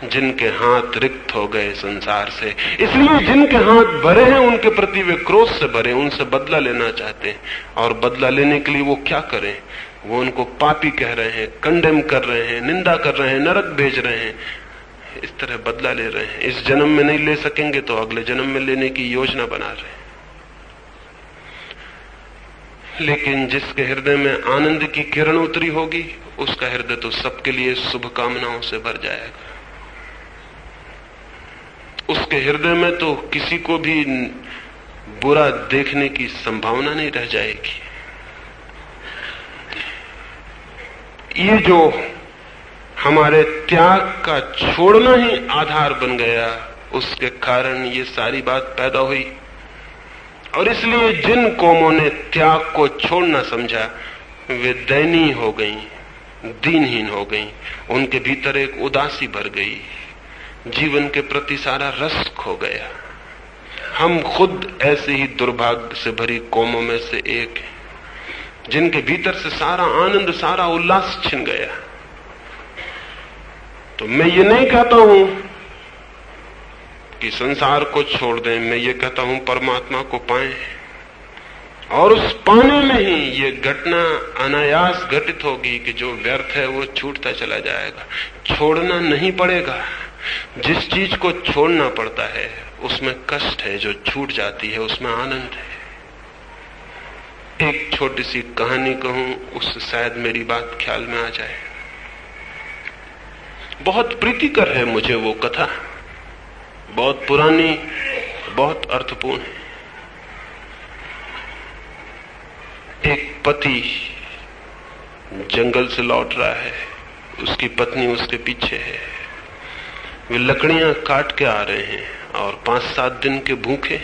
जिनके हाथ रिक्त हो गए संसार से। इसलिए जिनके हाथ भरे हैं उनके प्रति वे क्रोध से भरे, उनसे बदला लेना चाहते हैं। और बदला लेने के लिए वो क्या करें? वो उनको पापी कह रहे हैं, कंडेम कर रहे हैं, निंदा कर रहे हैं, नरक भेज रहे हैं, इस तरह बदला ले रहे हैं। इस जन्म में नहीं ले सकेंगे तो अगले जन्म में लेने की योजना बना रहे हैं। लेकिन जिसके हृदय में आनंद की किरण उतरी होगी, उसका हृदय तो सबके लिए शुभकामनाओं से भर जाएगा। उसके हृदय में तो किसी को भी बुरा देखने की संभावना नहीं रह जाएगी। ये जो हमारे त्याग का छोड़ना ही आधार बन गया, उसके कारण ये सारी बात पैदा हुई। और इसलिए जिन कौमों ने त्याग को छोड़ना समझा, वे दयनीय हो गईं, दीनहीन हो गईं। उनके भीतर एक उदासी भर गई, जीवन के प्रति सारा रस खो गया। हम खुद ऐसे ही दुर्भाग्य से भरी कौमों में से एक हैं, जिनके भीतर से सारा आनंद, सारा उल्लास छिन गया। तो मैं ये नहीं कहता हूं कि संसार को छोड़ दें, मैं ये कहता हूं परमात्मा को पाएं, और उस पाने में ही ये घटना अनायास घटित होगी कि जो व्यर्थ है वो छूटता चला जाएगा। छोड़ना नहीं पड़ेगा। जिस चीज को छोड़ना पड़ता है उसमें कष्ट है, जो छूट जाती है उसमें आनंद है। एक छोटी सी कहानी कहूं, उससे शायद मेरी बात ख्याल में आ जाए। बहुत प्रीतिकर है मुझे वो कथा, बहुत पुरानी, बहुत अर्थपूर्ण है। एक पति जंगल से लौट रहा है, उसकी पत्नी उसके पीछे है। वे लकड़ियां काट के आ रहे हैं और 5-7 दिन के भूखे,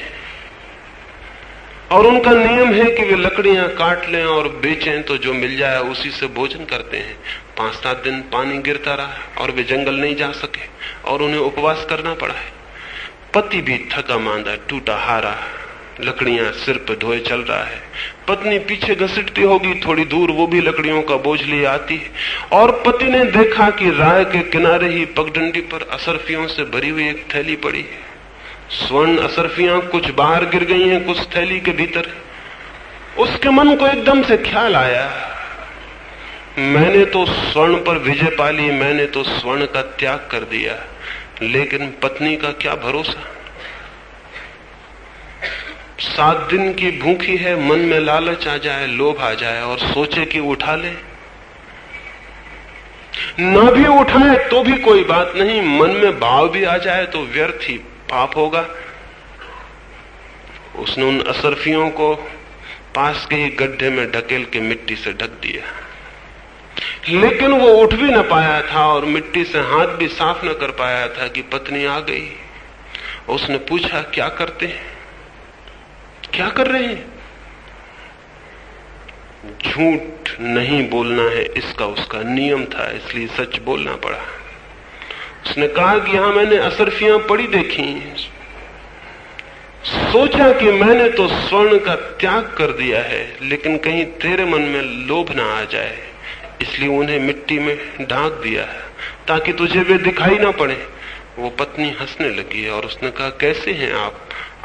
और उनका नियम है कि वे लकड़ियां काट लें और बेचें तो जो मिल जाए उसी से भोजन करते हैं। 5-7 दिन पानी गिरता रहा और वे जंगल नहीं जा सके और उन्हें उपवास करना पड़ा है। पति भी थका मांदा टूटा हारा लकड़ियां सिर पर ढोए चल रहा है। पत्नी पीछे घसीटती होगी, थोड़ी दूर वो भी लकड़ियों का बोझ लिए आती है, और पति ने देखा कि राह के किनारे ही पगडंडी पर असरफियों से भरी हुई एक थैली पड़ी है। स्वर्ण असरफियां कुछ बाहर गिर गई हैं, कुछ थैली के भीतर। उसके मन को एकदम से ख्याल आया, मैंने तो स्वर्ण पर विजय पा ली, मैंने तो स्वर्ण का त्याग कर दिया, लेकिन पत्नी का क्या भरोसा। 7 दिन की भूखी है, मन में लालच आ जाए, लोभ आ जाए और सोचे कि उठा ले। ना भी उठाए तो भी कोई बात नहीं, मन में भाव भी आ जाए तो व्यर्थ ही पाप होगा। उसने उन असरफियों को पास के ही गड्ढे में ढकेल के मिट्टी से ढक दिया, लेकिन वो उठ भी न पाया था और मिट्टी से हाथ भी साफ न कर पाया था कि पत्नी आ गई। उसने पूछा, क्या करते हैं, क्या कर रहे हैं? झूठ नहीं बोलना है इसका उसका नियम था, इसलिए सच बोलना पड़ा। उसने कहा कि यहां मैंने असरफियां पड़ी देखी, सोचा कि मैंने तो स्वर्ण का त्याग कर दिया है, लेकिन कहीं तेरे मन में लोभ ना आ जाए, इसलिए उन्हें मिट्टी में ढांक दिया है ताकि तुझे वे दिखाई ना पड़े। वो पत्नी हंसने लगी और उसने कहा, कैसे हैं आप?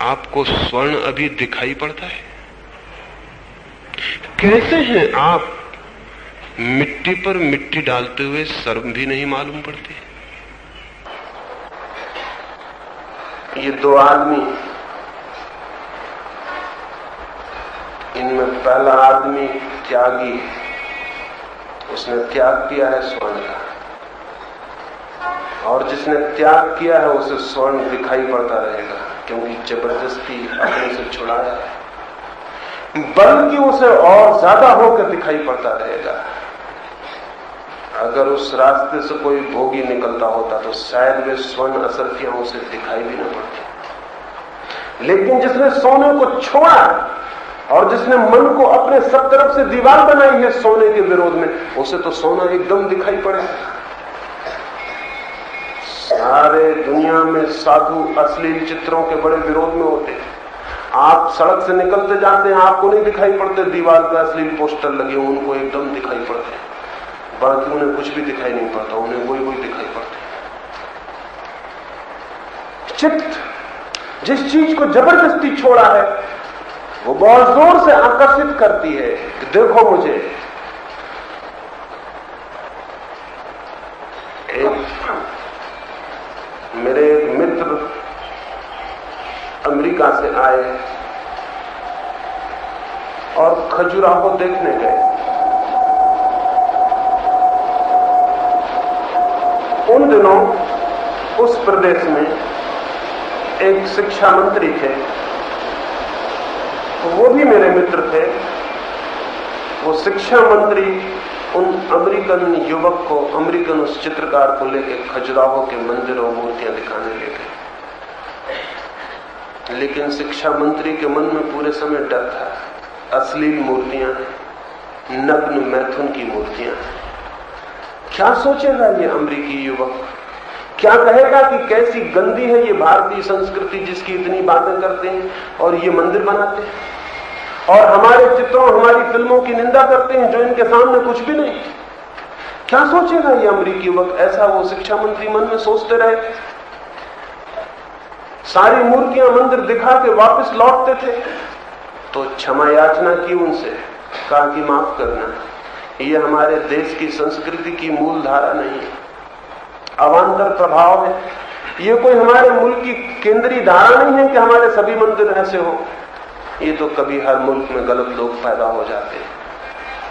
आपको स्वर्ण अभी दिखाई पड़ता है? कैसे हैं आप? मिट्टी पर मिट्टी डालते हुए शर्म भी नहीं मालूम पड़ती। ये 2 आदमी, इनमें पहला आदमी त्यागी, उसने त्याग किया है स्वर्ण का, और जिसने त्याग किया है उसे स्वर्ण दिखाई पड़ता रहेगा, क्योंकि जबरदस्ती अपने से छुड़ाया है, बल्कि उसे और ज्यादा होकर दिखाई पड़ता रहेगा। अगर उस रास्ते से कोई भोगी निकलता होता तो शायद वे स्वर्ण असरफियां उसे दिखाई भी न पड़ती, लेकिन जिसने सोने को छोड़ा और जिसने मन को अपने सब तरफ से दीवार बनाई है सोने के विरोध में, उसे तो सोना एकदम दिखाई पड़ेगा। सारे दुनिया में साधु अश्लील चित्रों के बड़े विरोध में होते हैं। आप सड़क से निकलते जाते हैं, आपको नहीं दिखाई पड़ते दीवार पर अश्लील पोस्टर लगे, उनको एकदम दिखाई पड़ते हैं, बाकी उन्हें कुछ भी दिखाई नहीं पड़ता, उन्हें वही दिखाई पड़ते। चित्त जिस चीज को जबरदस्ती छोड़ा है वो बहुत जोर से आकर्षित करती है कि देखो मुझे। मेरे एक मित्र अमेरिका से आए और खजुराहो देखने गए। उन दिनों उस प्रदेश में एक शिक्षा मंत्री थे, वो भी मेरे मित्र थे। वो शिक्षा मंत्री उन अमेरिकन युवक को, अमेरिकन उस चित्रकार को लेकर खजुराहो के मंदिर और मूर्तियां दिखाने ले गए, लेकिन शिक्षा मंत्री के मन में पूरे समय डर था। अश्लील मूर्तियां, नग्न मैथुन की मूर्तियां, क्या सोचेगा ये अमेरिकी युवक? क्या कहेगा कि कैसी गंदी है ये भारतीय संस्कृति जिसकी इतनी बातें करते हैं और ये मंदिर बनाते हैं और हमारे चित्रों, हमारी फिल्मों की निंदा करते हैं जो इनके सामने कुछ भी नहीं। क्या सोचेगा ये अमेरिकी युवक? ऐसा वो शिक्षा मंत्री मन में सोचते रहे। सारी मूर्तियां मंदिर दिखा के वापस लौटते थे तो क्षमा याचना की उनसे, कहा कि माफ करना, ये हमारे देश की संस्कृति की मूल धारा नहीं है, अवान्तर प्रभाव है। ये कोई हमारे मुल्क की केंद्रीय धारा नहीं है कि हमारे सभी मंदिर ऐसे हो। ये तो कभी हर मुल्क में गलत लोग पैदा हो जाते हैं,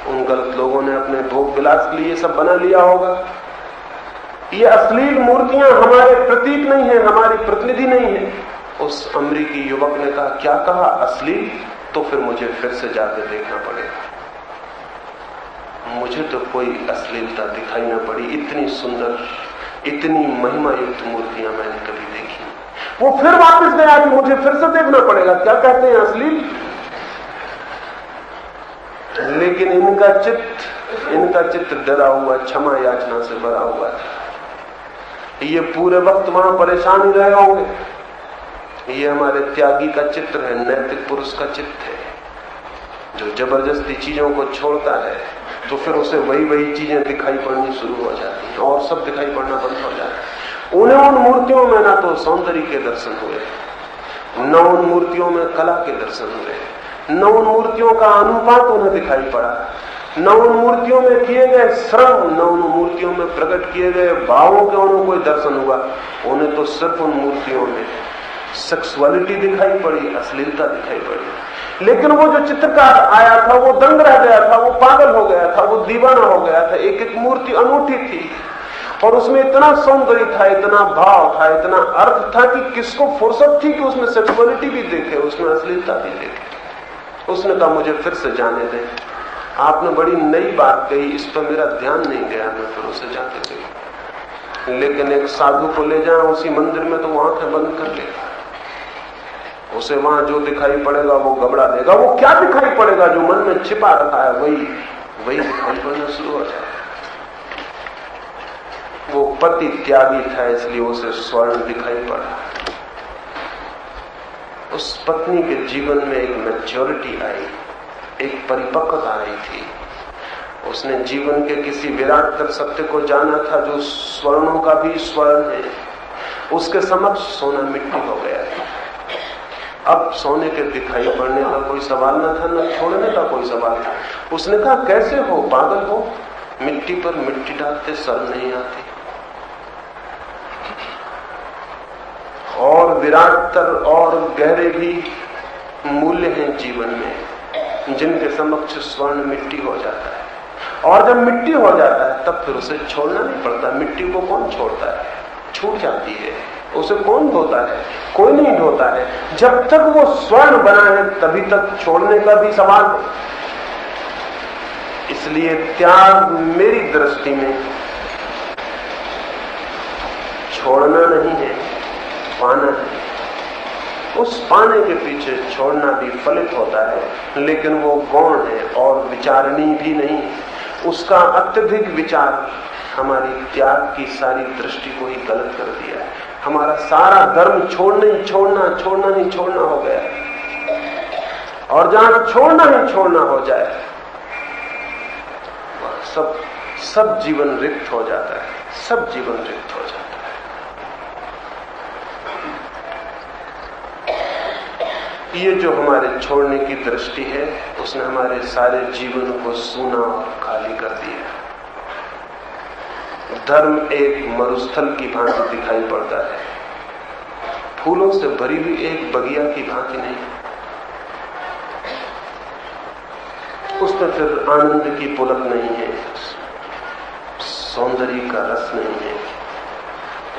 उन गलत लोगों ने अपने भोग विलास के लिए सब बना लिया होगा। ये अश्लील मूर्तियां हमारे प्रतीक नहीं है, हमारी प्रतिनिधि नहीं है। उस अमेरिकी युवक ने कहा, क्या कहा? अश्लील? तो फिर मुझे फिर से जाकर देखना पड़ेगा। मुझे तो कोई अश्लीलता दिखाई न पड़ी। इतनी सुंदर, इतनी महिमा युक्त मूर्तियां मैंने कभी देखी। वो फिर वापस गया कि मुझे फिर से देखना पड़ेगा, क्या कहते हैं अश्लील। लेकिन इनका चित्र डरा हुआ, क्षमा याचना से भरा हुआ था। ये पूरे वक्त वहां परेशान ही रहे होंगे। ये हमारे त्यागी का चित्र है, नैतिक पुरुष का चित्र है, जो जबरदस्ती चीजों को छोड़ता है तो फिर उसे वही चीजें दिखाई पड़नी शुरू हो जाती हैं और सब दिखाई पड़ना बंद हो जाता है। उन्हें उन मूर्तियों में ना तो सौंदर्य के दर्शन हुए, न उन मूर्तियों में कला के दर्शन हुए, न उन मूर्तियों का अनुपात उन्हें दिखाई पड़ा, न उन मूर्तियों में किए गए श्रम, न उन मूर्तियों में प्रकट किए गए भावों के उन्हें कोई दर्शन हुआ। उन्हें तो सिर्फ उन मूर्तियों में सेक्सुअलिटी दिखाई पड़ी, अश्लीलता दिखाई पड़ी। लेकिन वो जो चित्रकार आया था वो दंग रह गया था, वो पागल हो गया था, वो दीवाना हो गया था। एक एक मूर्ति अनूठी थी और उसमें इतना सौंदर्य था, इतना भाव था, इतना अर्थ था कि किसको फुर्सत थी कि उसमें सेक्सुअलिटी भी देखे, उसमें अश्लीलता भी देखे। उसने कहा मुझे फिर से जाने दें, आपने बड़ी नई बात कही, इस पर मेरा ध्यान नहीं गया, मैं फिर उसे जाके देखूं। लेकिन एक साधु को ले जाए उसी मंदिर में तो वो आंखें बंद कर लेगा, उसे वहां जो दिखाई पड़ेगा वो गबड़ा देगा। वो क्या दिखाई पड़ेगा? जो मन में छिपा रखा है वही दिखाई पड़ना शुरू हो जाएगा। वो पति त्यागी था इसलिए उसे स्वर्ण दिखाई पड़ा। उस पत्नी के जीवन में एक मैच्योरिटी आई, एक परिपक्वता आई थी। उसने जीवन के किसी विराट तर सत्य को जाना था जो स्वर्णों का भी स्वर्ण है। उसके समक्ष सोना मिट्टी हो गया है। अब सोने के दिखाई पड़ने का कोई सवाल न था, न छोड़ने का कोई सवाल था। उसने कहा कैसे हो, पागल हो, मिट्टी पर मिट्टी डालते शर्म नहीं आती। और विराटतर और गहरे भी मूल्य हैं जीवन में जिनके समक्ष स्वर्ण मिट्टी हो जाता है। और जब मिट्टी हो जाता है तब फिर उसे छोड़ना नहीं पड़ता। मिट्टी को कौन छोड़ता है? छूट जाती है। उसे कौन धोता है? कोई नहीं धोता है। जब तक वो स्वर्ण बना है तभी तक छोड़ने का भी सवाल है। इसलिए त्याग मेरी दृष्टि में छोड़ना नहीं है, पाना है। उस पाने के पीछे छोड़ना भी फलित होता है, लेकिन वो गौण है और विचारणीय भी नहीं। उसका अत्यधिक विचार हमारी त्याग की सारी दृष्टि को ही गलत कर दिया है। हमारा सारा धर्म छोड़ना ही छोड़ना हो गया है। और जहां छोड़ना ही छोड़ना हो जाए वह सब जीवन रिक्त हो जाता है, सब जीवन रिक्त हो जाता है। ये जो हमारे छोड़ने की दृष्टि है उसने हमारे सारे जीवन को सूना और खाली कर दिया। धर्म एक मरुस्थल की भांति दिखाई पड़ता है, फूलों से भरी हुई एक बगिया की भांति नहीं। उसमें फिर आनंद की पुलक नहीं है, सौंदर्य का रस नहीं है,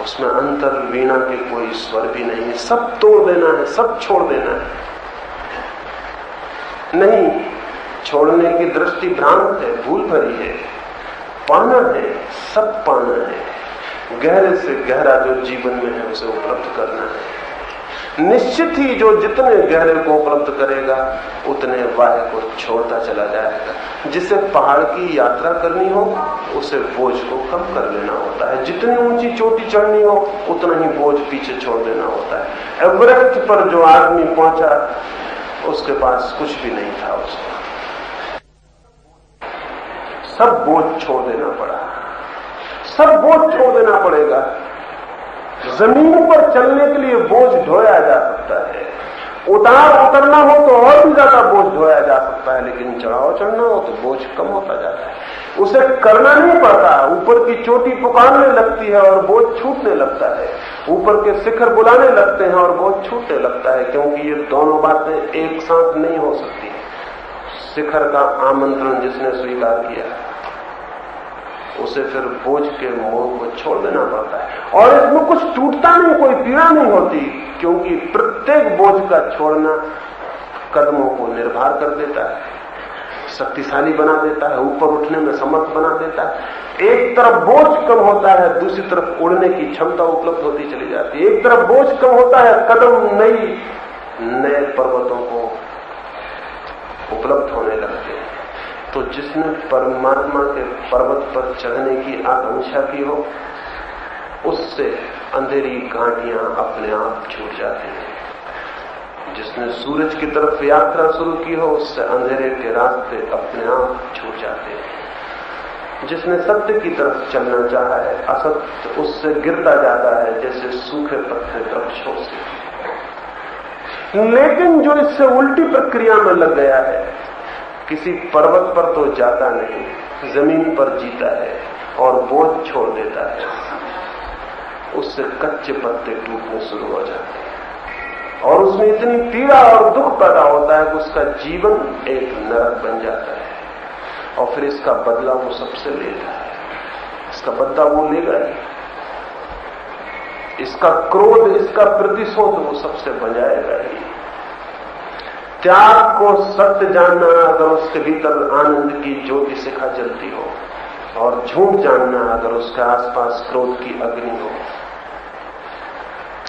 उसमें अंतर वीणा के कोई स्वर भी नहीं है। सब तोड़ देना है, सब छोड़ देना है। नहीं, छोड़ने की दृष्टि भ्रांत है, भूल भरी है। पाना है, सब पाना है। गहरे से गहरा जो जीवन में है उसे उपलब्ध करना है। निश्चित ही जो जितने गहरे को उपलब्ध करेगा उतने वाहे को छोड़ता चला जाएगा। जिसे पहाड़ की यात्रा करनी हो उसे बोझ को कम कर लेना होता है। जितनी ऊंची चोटी चढ़नी हो उतना ही बोझ पीछे छोड़ देना होता है। एवरेस्ट पर जो आदमी पहुंचा उसके पास कुछ भी नहीं था, उसको सब बोझ छोड़ देना पड़ा, सब बोझ छोड़ देना पड़ेगा। जमीन पर चलने के लिए बोझ ढोया जा सकता है, उतार उतरना हो तो और भी ज्यादा बोझ ढोया जा सकता है, लेकिन चढ़ाव चढ़ना हो तो बोझ कम होता जाता है। उसे करना नहीं पड़ता, ऊपर की चोटी पुकारने लगती है और बोझ छूटने लगता है। ऊपर के शिखर बुलाने लगते हैं और बोझ छूटने लगता है, क्योंकि ये दोनों बातें एक साथ नहीं हो सकती। शिखर का आमंत्रण जिसने स्वीकार किया उसे फिर बोझ के मोह को छोड़ देना पड़ता है। और इसमें कुछ टूटता नहीं, कोई पीड़ा नहीं होती, क्योंकि प्रत्येक बोझ का छोड़ना कदमों को निर्भर कर देता है, शक्तिशाली बना देता है, ऊपर उठने में समर्थ बना देता है। एक तरफ बोझ कम होता है, दूसरी तरफ उड़ने की क्षमता उपलब्ध होती चली जाती है। एक तरफ बोझ कम होता है, कदम नए पर्वतों को उपलब्ध होने लगते हैं। तो जिसने परमात्मा के पर्वत पर चढ़ने की आकांक्षा की हो, उससे अंधेरी घाटियां अपने आप छूट जाती हैं। जिसने सूरज की तरफ यात्रा शुरू की हो, उससे अंधेरे के रास्ते अपने आप छूट जाते हैं। जिसने सत्य की तरफ चलना चाहा है, असत्य उससे गिरता जाता है जैसे सूखे पत्ते वृक्षों से। लेकिन जो इससे उल्टी प्रक्रिया में लग गया है, किसी पर्वत पर तो जाता नहीं, जमीन पर जीता है और बोझ छोड़ देता है, उससे कच्चे पत्ते टूटने शुरू हो जाते हैं और उसमें इतनी पीड़ा और दुख पैदा होता है कि उसका जीवन एक नरक बन जाता है। और फिर इसका बदला वो सबसे लेता है। इसका बदला वो लेगा ही, इसका क्रोध, इसका प्रतिशोध वो सबसे बजाएगा ही। त्याग को सत्य जानना अगर उसके भीतर आनंद की ज्योति शिखा जलती हो, और झूठ जानना अगर उसके आसपास क्रोध की अग्नि हो।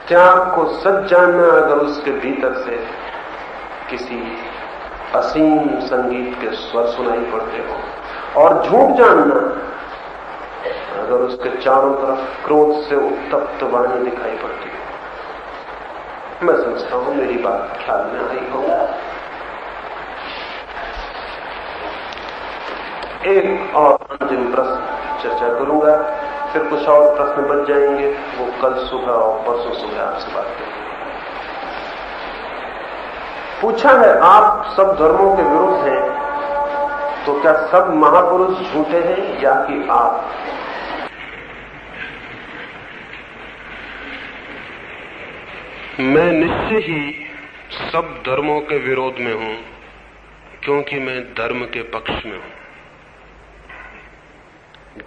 त्याग को सच जानना अगर उसके भीतर से किसी असीम संगीत के स्वर सुनाई पड़ते हो, और झूठ जानना अगर उसके चारों तरफ क्रोध से उत्तप्त वाणी दिखाई पड़ती हो। मैं समझता हूं मेरी बात ख्याल में आई हो। एक और अंतिम प्रश्न चर्चा करूंगा, फिर कुछ और प्रश्न बच जाएंगे, वो कल सुबह और परसों सुबह आपसे बात करेंगे। पूछा है, आप सब धर्मों के विरुद्ध हैं, तो क्या सब महापुरुष झूठे हैं या कि आप? मैं निश्चय ही सब धर्मों के विरोध में हूं, क्योंकि मैं धर्म के पक्ष में हूं।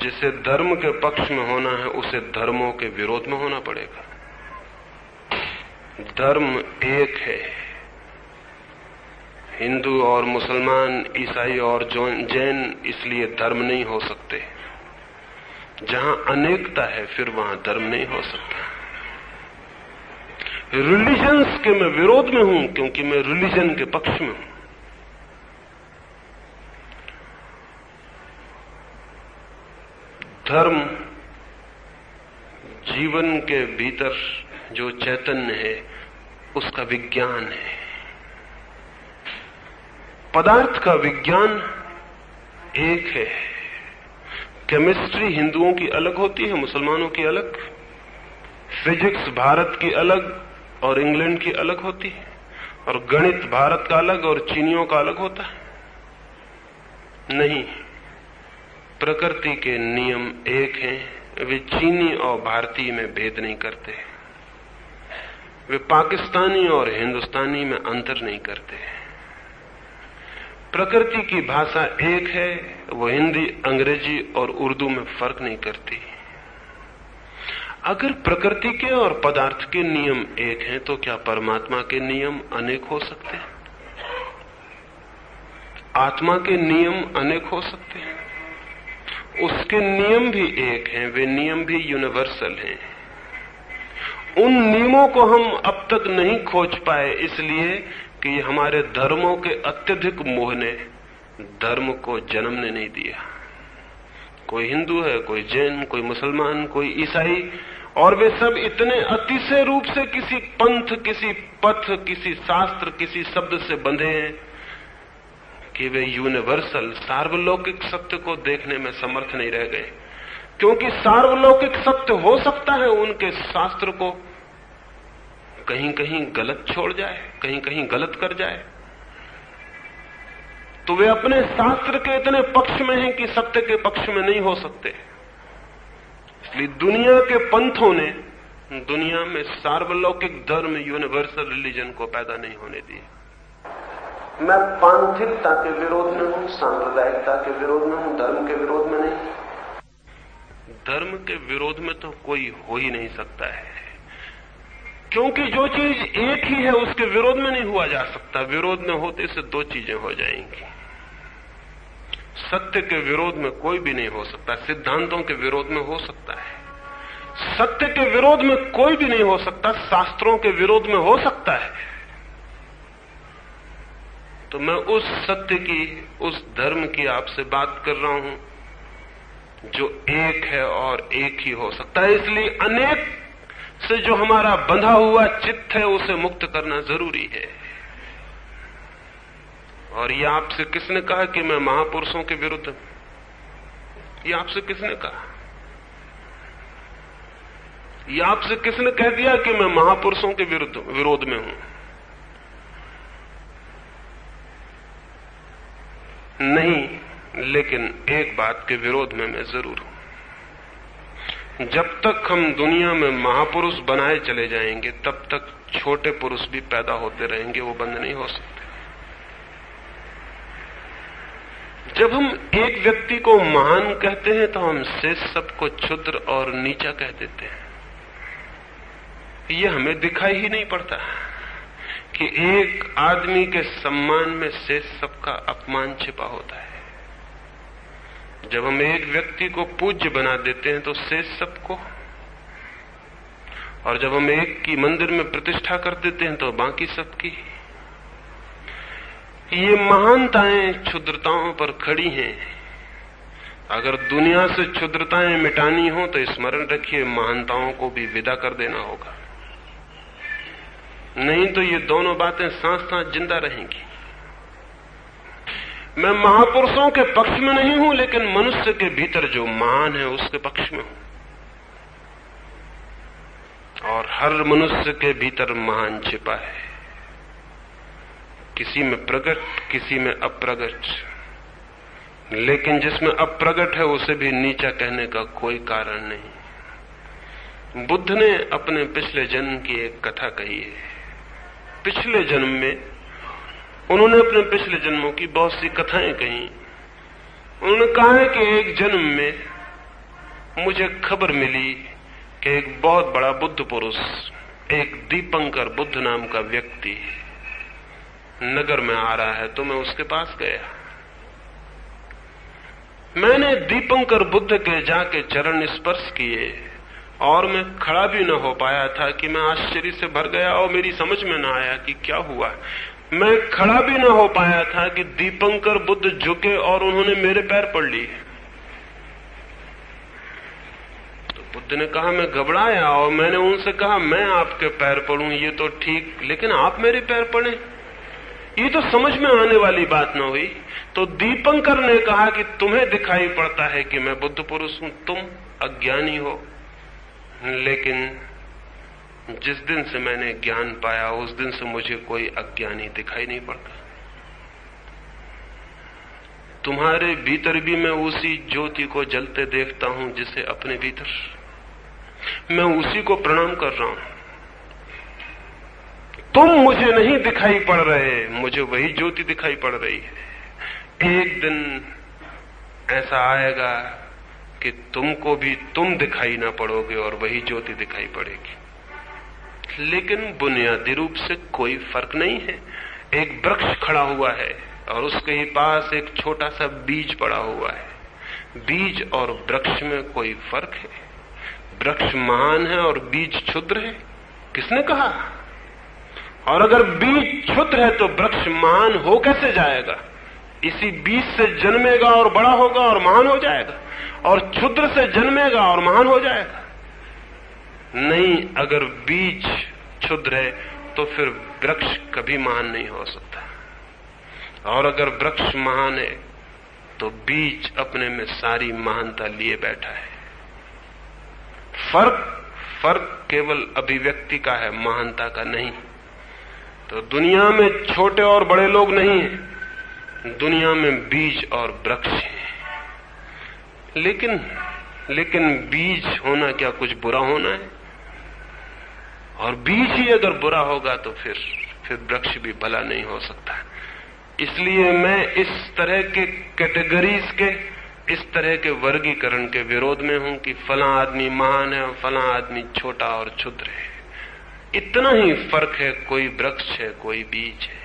जिसे धर्म के पक्ष में होना है, उसे धर्मों के विरोध में होना पड़ेगा। धर्म एक है। हिंदू और मुसलमान, ईसाई और जैन इसलिए धर्म नहीं हो सकते। जहां अनेकता है, फिर वहां धर्म नहीं हो सकता। रिलीजन्स के मैं विरोध में हूं, क्योंकि मैं रिलीजन के पक्ष में हूं। धर्म जीवन के भीतर जो चैतन्य है, उसका विज्ञान है। पदार्थ का विज्ञान एक है। केमिस्ट्री हिंदुओं की अलग होती है, मुसलमानों की अलग। फिजिक्स भारत की अलग और इंग्लैंड की अलग होती है, और गणित भारत का अलग और चीनियों का अलग होता है। नहीं, प्रकृति के नियम एक हैं। वे चीनी और भारतीय में भेद नहीं करते। वे पाकिस्तानी और हिंदुस्तानी में अंतर नहीं करते। प्रकृति की भाषा एक है, वो हिंदी, अंग्रेजी और उर्दू में फर्क नहीं करती। अगर प्रकृति के और पदार्थ के नियम एक हैं, तो क्या परमात्मा के नियम अनेक हो सकते हैं? आत्मा के नियम अनेक हो सकते हैं? उसके नियम भी एक हैं, वे नियम भी यूनिवर्सल हैं। उन नियमों को हम अब तक नहीं खोज पाए, इसलिए कि हमारे धर्मों के अत्यधिक मोह ने धर्म को जन्मने नहीं दिया। कोई हिंदू है, कोई जैन, कोई मुसलमान, कोई ईसाई, और वे सब इतने अतिशय रूप से किसी पंथ, किसी पथ, किसी शास्त्र, किसी शब्द से बंधे हैं कि वे यूनिवर्सल सार्वलौकिक सत्य को देखने में समर्थ नहीं रह गए। क्योंकि सार्वलौकिक सत्य हो सकता है उनके शास्त्र को कहीं कहीं गलत छोड़ जाए, कहीं कहीं गलत कर जाए, तो वे अपने शास्त्र के इतने पक्ष में हैं कि सत्य के पक्ष में नहीं हो सकते। इसलिए दुनिया के पंथों ने दुनिया में सार्वलौकिक धर्म, यूनिवर्सल रिलीजन को पैदा नहीं होने दिया। मैं पांथिकता के विरोध में हूं, सांप्रदायिकता के विरोध में हूं, धर्म के विरोध में नहीं। धर्म के विरोध में तो कोई हो ही नहीं सकता है, क्योंकि जो चीज एक ही है उसके विरोध में नहीं हुआ जा सकता। विरोध में होते से दो चीजें हो जाएंगी। सत्य के विरोध में कोई भी नहीं हो सकता। सिद्धांतों के विरोध में हो सकता है, सत्य के विरोध में कोई भी नहीं हो सकता, शास्त्रों के विरोध में हो सकता है। तो मैं उस सत्य की, उस धर्म की आपसे बात कर रहा हूं जो एक है और एक ही हो सकता है। इसलिए अनेक से जो हमारा बंधा हुआ चित्त है उसे मुक्त करना जरूरी है। और ये आपसे किसने कहा कि मैं महापुरुषों के विरुद्ध हूं? ये आपसे किसने कहा? ये आपसे किसने कह दिया कि मैं महापुरुषों के विरोध में हूं? नहीं, लेकिन एक बात के विरोध में मैं जरूर हूं। जब तक हम दुनिया में महापुरुष बनाए चले जाएंगे तब तक छोटे पुरुष भी पैदा होते रहेंगे, वो बंद नहीं हो सकते। जब हम एक व्यक्ति को महान कहते हैं तो हम शेष सबको क्षुद्र और नीचा कह देते हैं। यह हमें दिखाई ही नहीं पड़ता कि एक आदमी के सम्मान में शेष सबका अपमान छिपा होता है। जब हम एक व्यक्ति को पूज्य बना देते हैं तो शेष सबको, और जब हम एक की मंदिर में प्रतिष्ठा कर देते हैं तो बाकी सबकी। ये महानताएं क्षुद्रताओं पर खड़ी हैं। अगर दुनिया से क्षुद्रताएं मिटानी हो तो स्मरण रखिए, महानताओं को भी विदा कर देना होगा, नहीं तो ये दोनों बातें साथ साथ जिंदा रहेंगी। मैं महापुरुषों के पक्ष में नहीं हूं, लेकिन मनुष्य के भीतर जो महान है उसके पक्ष में हूं। और हर मनुष्य के भीतर महान छिपा है, किसी में प्रकट, किसी में अप्रगट। लेकिन जिसमें अप्रगट है उसे भी नीचा कहने का कोई कारण नहीं। बुद्ध ने अपने पिछले जन्म की एक कथा कही है। पिछले जन्म में उन्होंने अपने पिछले जन्मों की बहुत सी कथाएं कही। उन्होंने कहा है कि एक जन्म में मुझे खबर मिली कि एक बहुत बड़ा बुद्ध पुरुष, एक दीपंकर बुद्ध नाम का व्यक्ति नगर में आ रहा है, तो मैं उसके पास गया। मैंने दीपंकर बुद्ध के जाके चरण स्पर्श किए और मैं खड़ा भी न हो पाया था कि मैं आश्चर्य से भर गया और मेरी समझ में न आया कि क्या हुआ। मैं खड़ा भी न हो पाया था कि दीपंकर बुद्ध झुके और उन्होंने मेरे पैर पड़ लिए। तो बुद्ध ने कहा, मैं घबराया और मैंने उनसे कहा, मैं आपके पैर पड़ूं ये तो ठीक, लेकिन आप मेरे पैर पड़े, ये तो समझ में आने वाली बात न हुई। तो दीपंकर ने कहा कि तुम्हें दिखाई पड़ता है कि मैं बुद्ध पुरुष हूं, तुम अज्ञानी हो, लेकिन जिस दिन से मैंने ज्ञान पाया उस दिन से मुझे कोई अज्ञानी दिखाई नहीं पड़ता। तुम्हारे भीतर भी मैं उसी ज्योति को जलते देखता हूं जिसे अपने भीतर, मैं उसी को प्रणाम कर रहा हूं। तुम मुझे नहीं दिखाई पड़ रहे, मुझे वही ज्योति दिखाई पड़ रही है। एक दिन ऐसा आएगा कि तुमको भी तुम दिखाई ना पड़ोगे और वही ज्योति दिखाई पड़ेगी। लेकिन बुनियादी रूप से कोई फर्क नहीं है। एक वृक्ष खड़ा हुआ है और उसके ही पास एक छोटा सा बीज पड़ा हुआ है। बीज और वृक्ष में कोई फर्क है? वृक्ष महान है और बीज क्षुद्र है? किसने कहा? और अगर बीज क्षुद्र है तो वृक्ष महान हो कैसे जाएगा? इसी बीज से जन्मेगा और बड़ा होगा और महान हो जाएगा, और क्षुद्र से जन्मेगा और महान हो जाएगा? नहीं, अगर बीज क्षुद्र है तो फिर वृक्ष कभी महान नहीं हो सकता, और अगर वृक्ष महान है तो बीज अपने में सारी महानता लिए बैठा है। फर्क केवल अभिव्यक्ति का है, महानता का नहीं। तो दुनिया में छोटे और बड़े लोग नहीं हैं, दुनिया में बीज और वृक्ष हैं। लेकिन बीज होना क्या कुछ बुरा होना है? और बीज ही अगर बुरा होगा तो फिर वृक्ष भी भला नहीं हो सकता। इसलिए मैं इस तरह के कैटेगरीज के, इस तरह के वर्गीकरण के विरोध में हूं कि फला आदमी महान है और फला आदमी छोटा और क्षुद्र है। इतना ही फर्क है, कोई वृक्ष है, कोई बीज है।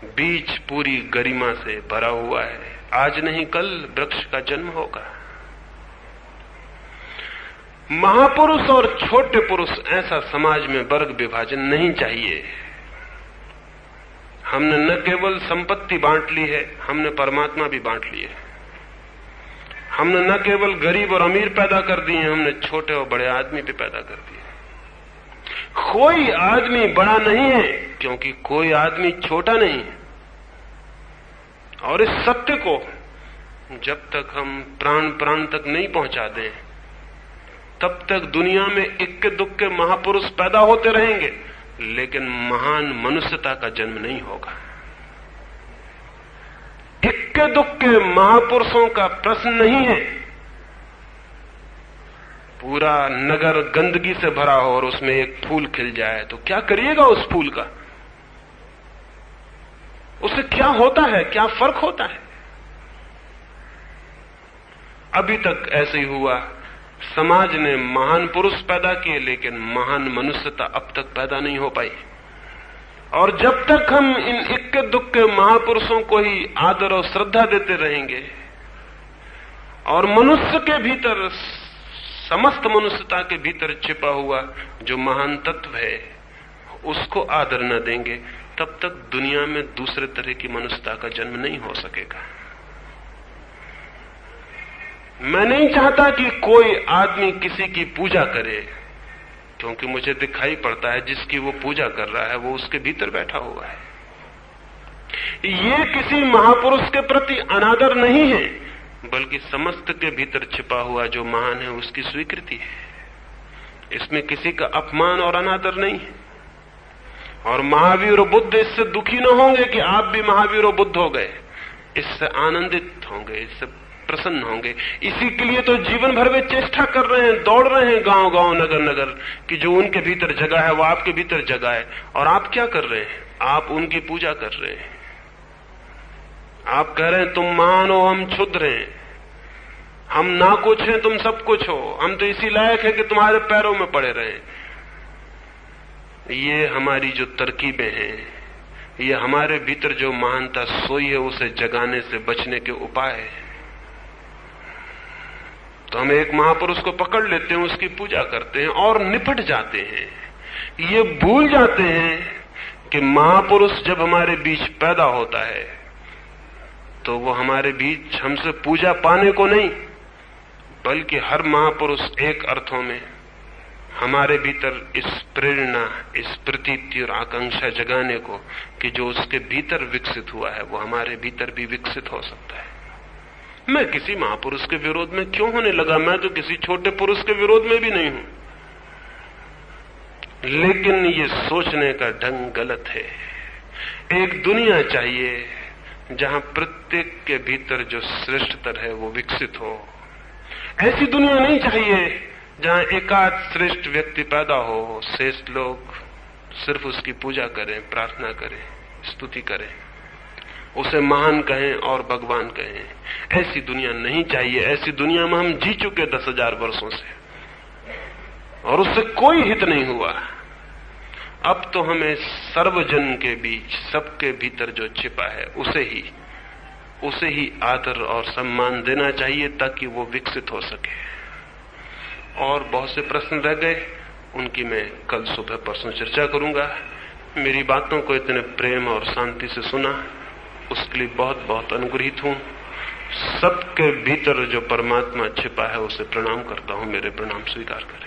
बीज पूरी गरिमा से भरा हुआ है। आज नहीं कल वृक्ष का जन्म होगा। महापुरुष और छोटे पुरुष, ऐसा समाज में वर्ग विभाजन नहीं चाहिए। हमने न केवल संपत्ति बांट ली है, हमने परमात्मा भी बांट लिए। हमने न केवल गरीब और अमीर पैदा कर दिए, हमने छोटे और बड़े आदमी भी पैदा कर दिए। कोई आदमी बड़ा नहीं है, क्योंकि कोई आदमी छोटा नहीं है। और इस सत्य को जब तक हम प्राण प्राण तक नहीं पहुंचा दें, तब तक दुनिया में इक्के दुक्के महापुरुष पैदा होते रहेंगे, लेकिन महान मनुष्यता का जन्म नहीं होगा। इक्के दुक्के महापुरुषों का प्रश्न नहीं है। पूरा नगर गंदगी से भरा हो और उसमें एक फूल खिल जाए तो क्या करिएगा उस फूल का? उससे क्या होता है, क्या फर्क होता है? अभी तक ऐसे ही हुआ। समाज ने महान पुरुष पैदा किए, लेकिन महान मनुष्यता अब तक पैदा नहीं हो पाई। और जब तक हम इन इक्के दुक्के महापुरुषों को ही आदर और श्रद्धा देते रहेंगे और मनुष्य के भीतर, समस्त मनुष्यता के भीतर छिपा हुआ जो महान तत्व है उसको आदर न देंगे, तब तक दुनिया में दूसरे तरह की मनुष्यता का जन्म नहीं हो सकेगा। मैं नहीं चाहता कि कोई आदमी किसी की पूजा करे, क्योंकि मुझे दिखाई पड़ता है जिसकी वो पूजा कर रहा है वो उसके भीतर बैठा हुआ है। ये किसी महापुरुष के प्रति अनादर नहीं है, बल्कि समस्त के भीतर छिपा हुआ जो महान है उसकी स्वीकृति है। इसमें किसी का अपमान और अनादर नहीं है। और महावीर और बुद्ध इससे दुखी न होंगे कि आप भी महावीर और बुद्ध हो गए, इससे आनंदित होंगे, इससे प्रसन्न होंगे। इसी के लिए तो जीवन भर वे चेष्टा कर रहे हैं, दौड़ रहे हैं गांव गांव, नगर नगर, कि जो उनके भीतर जगह है वो आपके भीतर जगह है। और आप क्या कर रहे हैं? आप उनकी पूजा कर रहे हैं। आप कह रहे हैं तुम महान हो, हम क्षुद्र हैं, हम ना कुछ हैं, तुम सब कुछ हो, हम तो इसी लायक है कि तुम्हारे पैरों में पड़े रहें। ये हमारी जो तरकीबें हैं, ये हमारे भीतर जो महानता सोई है उसे जगाने से बचने के उपाय है। तो हम एक महापुरुष को पकड़ लेते हैं, उसकी पूजा करते हैं और निपट जाते हैं। ये भूल जाते हैं कि महापुरुष जब हमारे बीच पैदा होता है तो वो हमारे बीच हमसे पूजा पाने को नहीं, बल्कि हर महापुरुष एक अर्थों में हमारे भीतर इस प्रेरणा, इस प्रतीति और आकांक्षा जगाने को कि जो उसके भीतर विकसित हुआ है वो हमारे भीतर भी विकसित हो सकता है। मैं किसी महापुरुष के विरोध में क्यों होने लगा? मैं तो किसी छोटे पुरुष के विरोध में भी नहीं हूं, लेकिन ये सोचने का ढंग गलत है। एक दुनिया चाहिए जहां प्रत्येक के भीतर जो श्रेष्ठतर है वो विकसित हो। ऐसी दुनिया नहीं चाहिए जहां एकाध श्रेष्ठ व्यक्ति पैदा हो, शेष लोग सिर्फ उसकी पूजा करें, प्रार्थना करें, स्तुति करें, उसे महान कहें और भगवान कहें। ऐसी दुनिया नहीं चाहिए। ऐसी दुनिया में हम जी चुके 10,000 वर्षों से और उससे कोई हित नहीं हुआ। अब तो हमें सर्वजन के बीच, सबके भीतर जो छिपा है उसे ही आदर और सम्मान देना चाहिए ताकि वो विकसित हो सके। और बहुत से प्रश्न रह गए, उनकी मैं कल सुबह परसों चर्चा करूंगा। मेरी बातों को इतने प्रेम और शांति से सुना उसके लिए बहुत बहुत अनुग्रहित हूं। सबके भीतर जो परमात्मा छिपा है उसे प्रणाम करता हूं। मेरे प्रणाम स्वीकार करें।